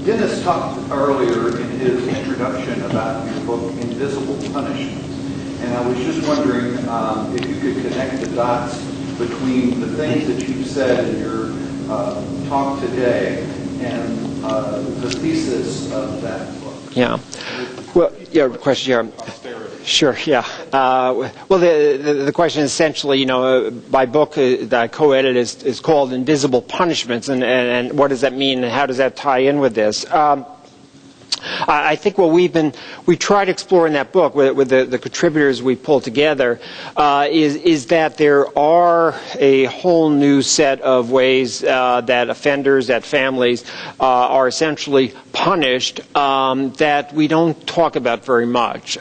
Dennis talked earlier in his introduction about your book, Invisible Punishment. And I was just wondering if you could connect the dots between the things that you've said in your talk today and the thesis of that book. Yeah. Well, yeah, question, yeah. Sure, yeah. Well, the question essentially, my book that I co-edited is called Invisible Punishments, and what does that mean, and how does that tie in with this? I think what we tried to explore in that book with the contributors we pulled together is that there are a whole new set of ways that offenders, that families are essentially punished that we don't talk about very much.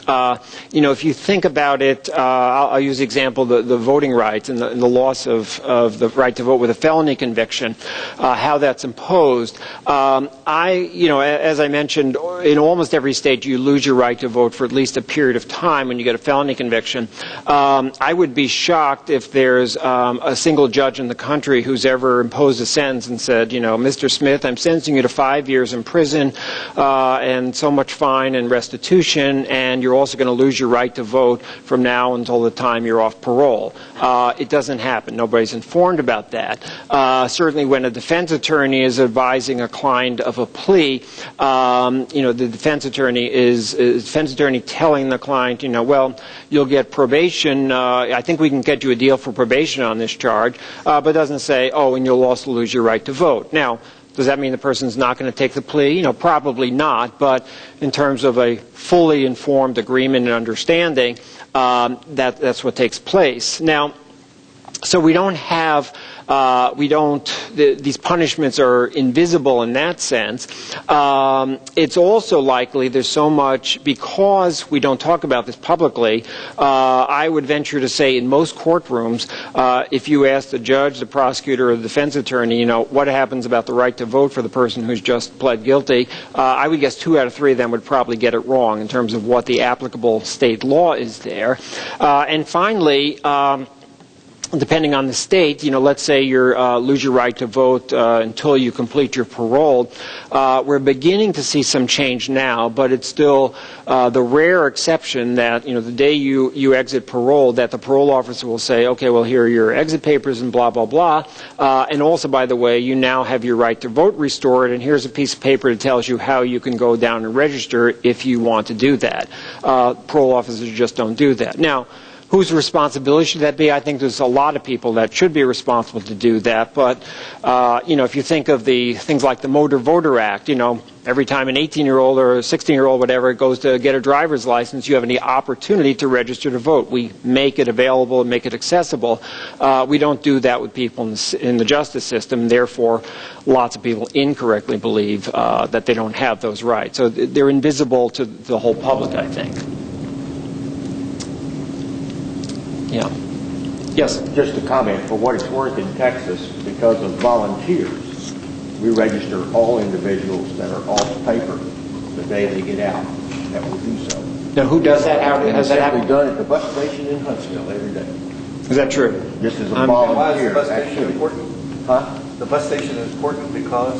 If you think about it, I'll use the example the voting rights and the loss of the right to vote with a felony conviction, how that's imposed. As I mentioned, in almost every state you lose your right to vote for at least a period of time when you get a felony conviction. I would be shocked if there's a single judge in the country who's ever imposed a sentence and said, Mr. Smith, I'm sentencing you to 5 years in prison and so much fine and restitution, and you're also going to lose your right to vote from now until the time you're off parole. It doesn't happen. Nobody's informed about that. Certainly when a defense attorney is advising a client of a plea, the defense attorney telling the client, well, you'll get probation. I think we can get you a deal for probation on this charge, but doesn't say, oh, and you'll also lose your right to vote. Now, does that mean the person's not going to take the plea? Probably not, but in terms of a fully informed agreement and understanding, that's what takes place. Now, so we don't have these punishments are invisible in that sense. It's also likely there's so much, because we don't talk about this publicly, I would venture to say in most courtrooms, if you ask the judge, the prosecutor, or the defense attorney, what happens about the right to vote for the person who's just pled guilty, I would guess 2 out of 3 of them would probably get it wrong in terms of what the applicable state law is there. And finally, depending on the state, let's say you lose your right to vote until you complete your parole. We're beginning to see some change now, but it's still the rare exception that, the day you exit parole, that the parole officer will say, okay, well, here are your exit papers and blah, blah, blah. And also, by the way, you now have your right to vote restored, and here's a piece of paper that tells you how you can go down and register if you want to do that. Parole officers just don't do that. Now, whose responsibility should that be? I think there's a lot of people that should be responsible to do that. But, if you think of the things like the Motor Voter Act, every time an 18-year-old or a 16-year-old, whatever, goes to get a driver's license, you have any opportunity to register to vote. We make it available and make it accessible. We don't do that with people in the justice system. Therefore, lots of people incorrectly believe that they don't have those rights. So they're invisible to the whole public, I think. Yeah. Yes? Just a comment, for what it's worth in Texas, because of volunteers, we register all individuals that are off paper the day they get out. That will do so. Now, who does that? How has that happened? Done at the bus station in Huntsville every day. Is that true? Just as a volunteer. Why is the bus station important? Huh? The bus station is important because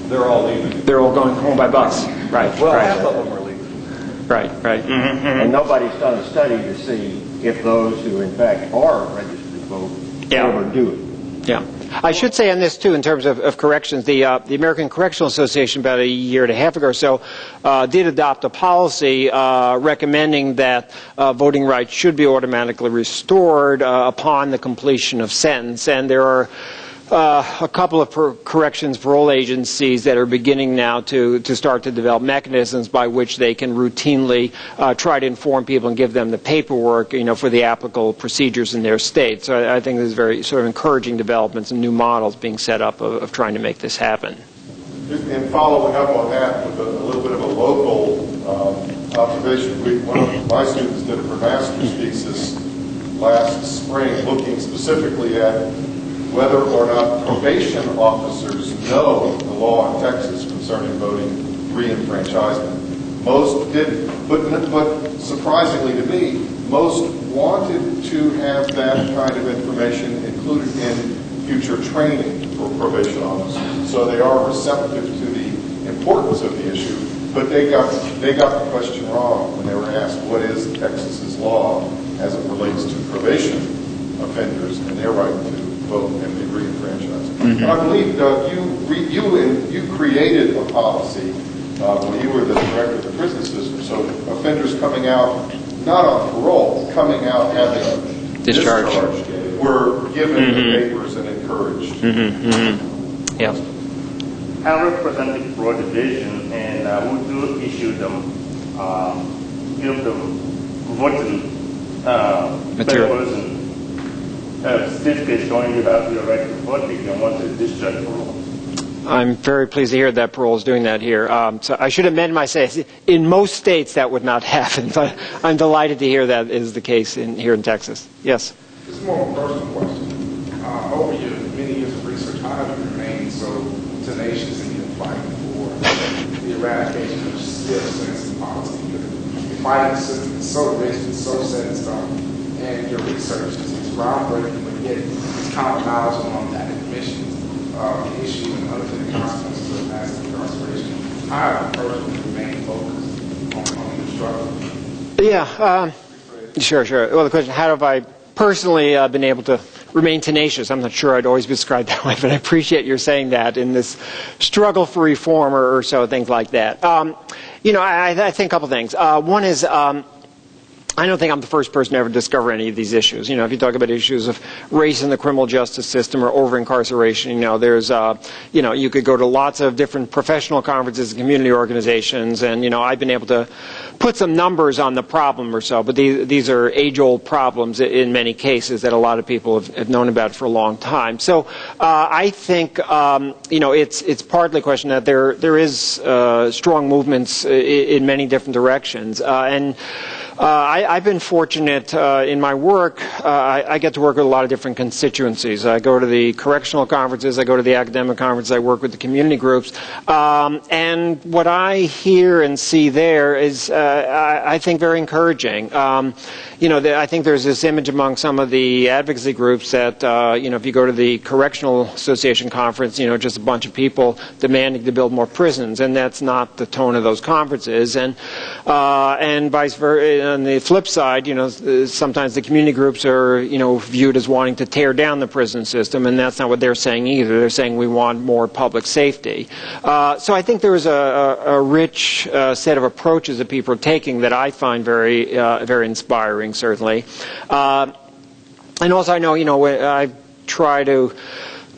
They're all leaving. They're all going home by bus. Right. well, right. half of them are leaving. Right. Right. Mm-hmm. And nobody's done a study to see if those who in fact are registered to vote ever do it. Yeah. I should say on this, too, in terms of corrections, the American Correctional Association about a year and a half ago or so did adopt a policy recommending that voting rights should be automatically restored upon the completion of sentence. And there are a couple of corrections parole agencies that are beginning now to start to develop mechanisms by which they can routinely try to inform people and give them the paperwork, for the applicable procedures in their state. So I think there's very sort of encouraging developments and new models being set up of trying to make this happen. And following up on that with a little bit of a local observation, one of my students did her master's thesis last spring looking specifically at whether or not probation officers know the law in Texas concerning voting reenfranchisement. Most didn't, but surprisingly to me, most wanted to have that kind of information included in future training for probation officers. So they are receptive to the importance of the issue, but they got the question wrong when they were asked what is Texas's law as it relates to probation offenders and their right to vote and be reenfranchised. Mm-hmm. I believe, Doug, you created a policy when you were the director of the prison system, so offenders coming out, not on parole, coming out having discharge were given the papers and encouraged. Yeah. I represent the parole division, and we do issue them, give them voting papers and certificates showing you have your right to vote if you want to discharge parole. I'm very pleased to hear that parole is doing that here. So I should amend my say. In most states that would not happen, but I'm delighted to hear that is the case here in Texas. Yes? This is more of a personal question. Over your many years of research, how have you remained so tenacious in your fight for the eradication of stiff sentencing policy? Your fighting system is so rich and so set in stone, and your research is groundbreaking, but yet it's common knowledge among that admission of the issue and unintended consequences of massive incarceration. How have you personally remained focused on your struggle? Yeah, sure. Well, the question, how have I personally been able to remain tenacious? I'm not sure I'd always be described that way, but I appreciate your saying that in this struggle for reform or so, things like that. I think a couple things. One is, I don't think I'm the first person to ever discover any of these issues. If you talk about issues of race in the criminal justice system or over-incarceration, there's, you could go to lots of different professional conferences and community organizations, and, I've been able to put some numbers on the problem or so, but these are age-old problems in many cases that a lot of people have known about for a long time. So I think, it's partly a question that there is strong movements in many different directions, and I've been fortunate in my work. I get to work with a lot of different constituencies. I go to the correctional conferences. I go to the academic conferences. I work with the community groups. And what I hear and see there is, I think, very encouraging. I think there's this image among some of the advocacy groups that, if you go to the Correctional Association conference, just a bunch of people demanding to build more prisons, and that's not the tone of those conferences. And vice versa. On the flip side, sometimes the community groups are, viewed as wanting to tear down the prison system, and that's not what they're saying either. They're saying we want more public safety. So I think there is a rich set of approaches that people are taking that I find very, very inspiring, certainly. And also, I know, I try to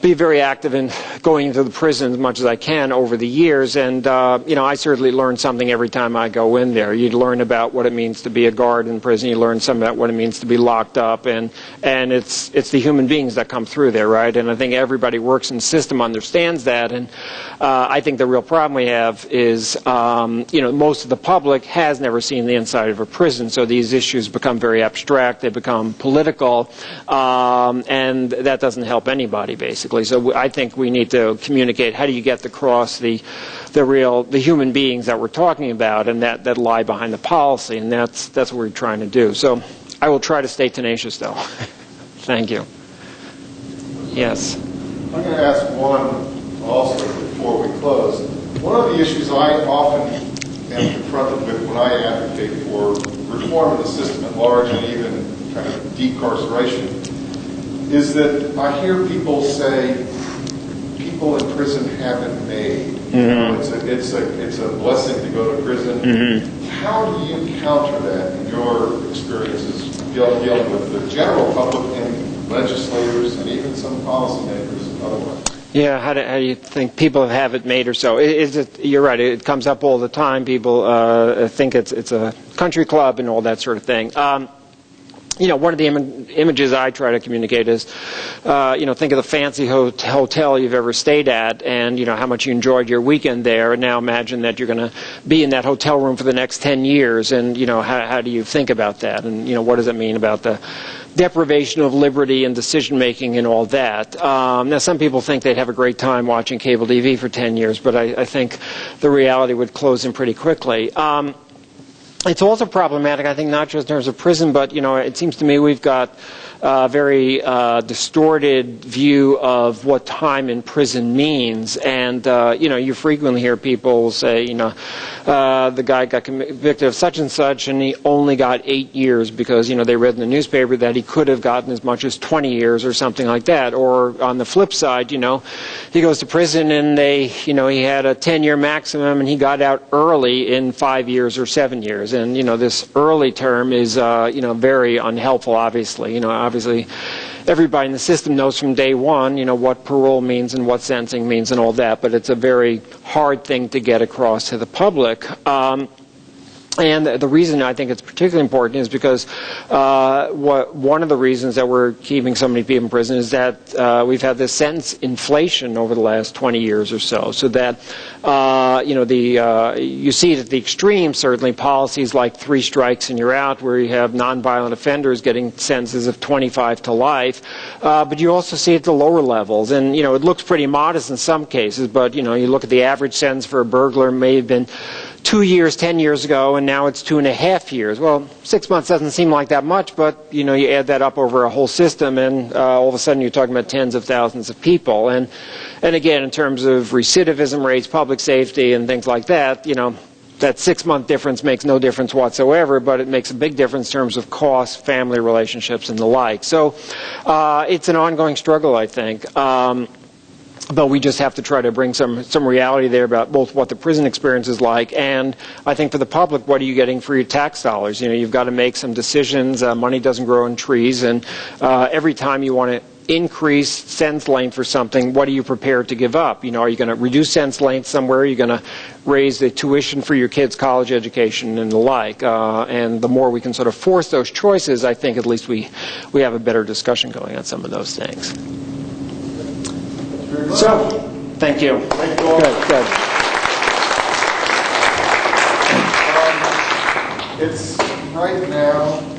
be very active in going into the prison as much as I can over the years, and I certainly learn something every time I go in there. You learn about what it means to be a guard in prison. You learn something about what it means to be locked up, and it's the human beings that come through there, right? And I think everybody works in the system understands that, and I think the real problem we have is most of the public has never seen the inside of a prison, so these issues become very abstract. They become political, and that doesn't help anybody, basically. So I think we need to communicate how do you get across the human beings that we're talking about and that lie behind the policy, and that's what we're trying to do. So I will try to stay tenacious, though. Thank you. Yes. I'm going to ask one also before we close. One of the issues I often am confronted with when I advocate for reform of the system at large and even kind of decarceration is that I hear people say people in prison haven't made. It's a blessing to go to prison. How do you counter that in your experiences dealing with the general public and legislators and even some policymakers otherwise. Yeah, how do you think people have it made or so? You're right, it comes up all the time. People think it's a country club and all that sort of thing. One of the images I try to communicate is, think of the fancy hotel you've ever stayed at and, how much you enjoyed your weekend there. And now imagine that you're going to be in that hotel room for the next 10 years. And, how do you think about that? And, what does it mean about the deprivation of liberty and decision-making and all that? Now, some people think they'd have a great time watching cable TV for 10 years, but I think the reality would close in pretty quickly. It's also problematic, I think, not just in terms of prison, but, it seems to me we've got a very distorted view of what time in prison means. And, you frequently hear people say, the guy got convicted of such and such, and he only got 8 years because, they read in the newspaper that he could have gotten as much as 20 years or something like that. Or on the flip side, he goes to prison and he had a 10-year maximum and he got out early in 5 years or 7 years. And, this early term is, very unhelpful, obviously. Obviously, everybody in the system knows from day one, what parole means and what sentencing means and all that, but it's a very hard thing to get across to the public. And the reason I think it's particularly important is because one of the reasons that we're keeping so many people in prison is that we've had this sentence inflation over the last 20 years or so. So that you see it at the extreme, certainly policies like 3 strikes and you're out, where you have nonviolent offenders getting sentences of 25 to life. But you also see it at the lower levels, and it looks pretty modest in some cases. But you look at the average sentence for a burglar may have been 2 years 10 years ago, and now it's 2.5 years. Well, 6 months doesn't seem like that much, but you add that up over a whole system, and all of a sudden you're talking about tens of thousands of people. And again, in terms of recidivism rates, public safety, and things like that, that 6-month difference makes no difference whatsoever, but it makes a big difference in terms of cost, family relationships, and the like. So it's an ongoing struggle, I think. But we just have to try to bring some reality there about both what the prison experience is like, and I think for the public, what are you getting for your tax dollars? You've got to make some decisions. Money doesn't grow on trees, and every time you want to increase sentence length for something, what are you prepared to give up? Are you going to reduce sentence length somewhere? Are you going to raise the tuition for your kids' college education and the like? And the more we can sort of force those choices, I think at least we have a better discussion going on some of those things. So, thank you. Thank you all. Good. It's right now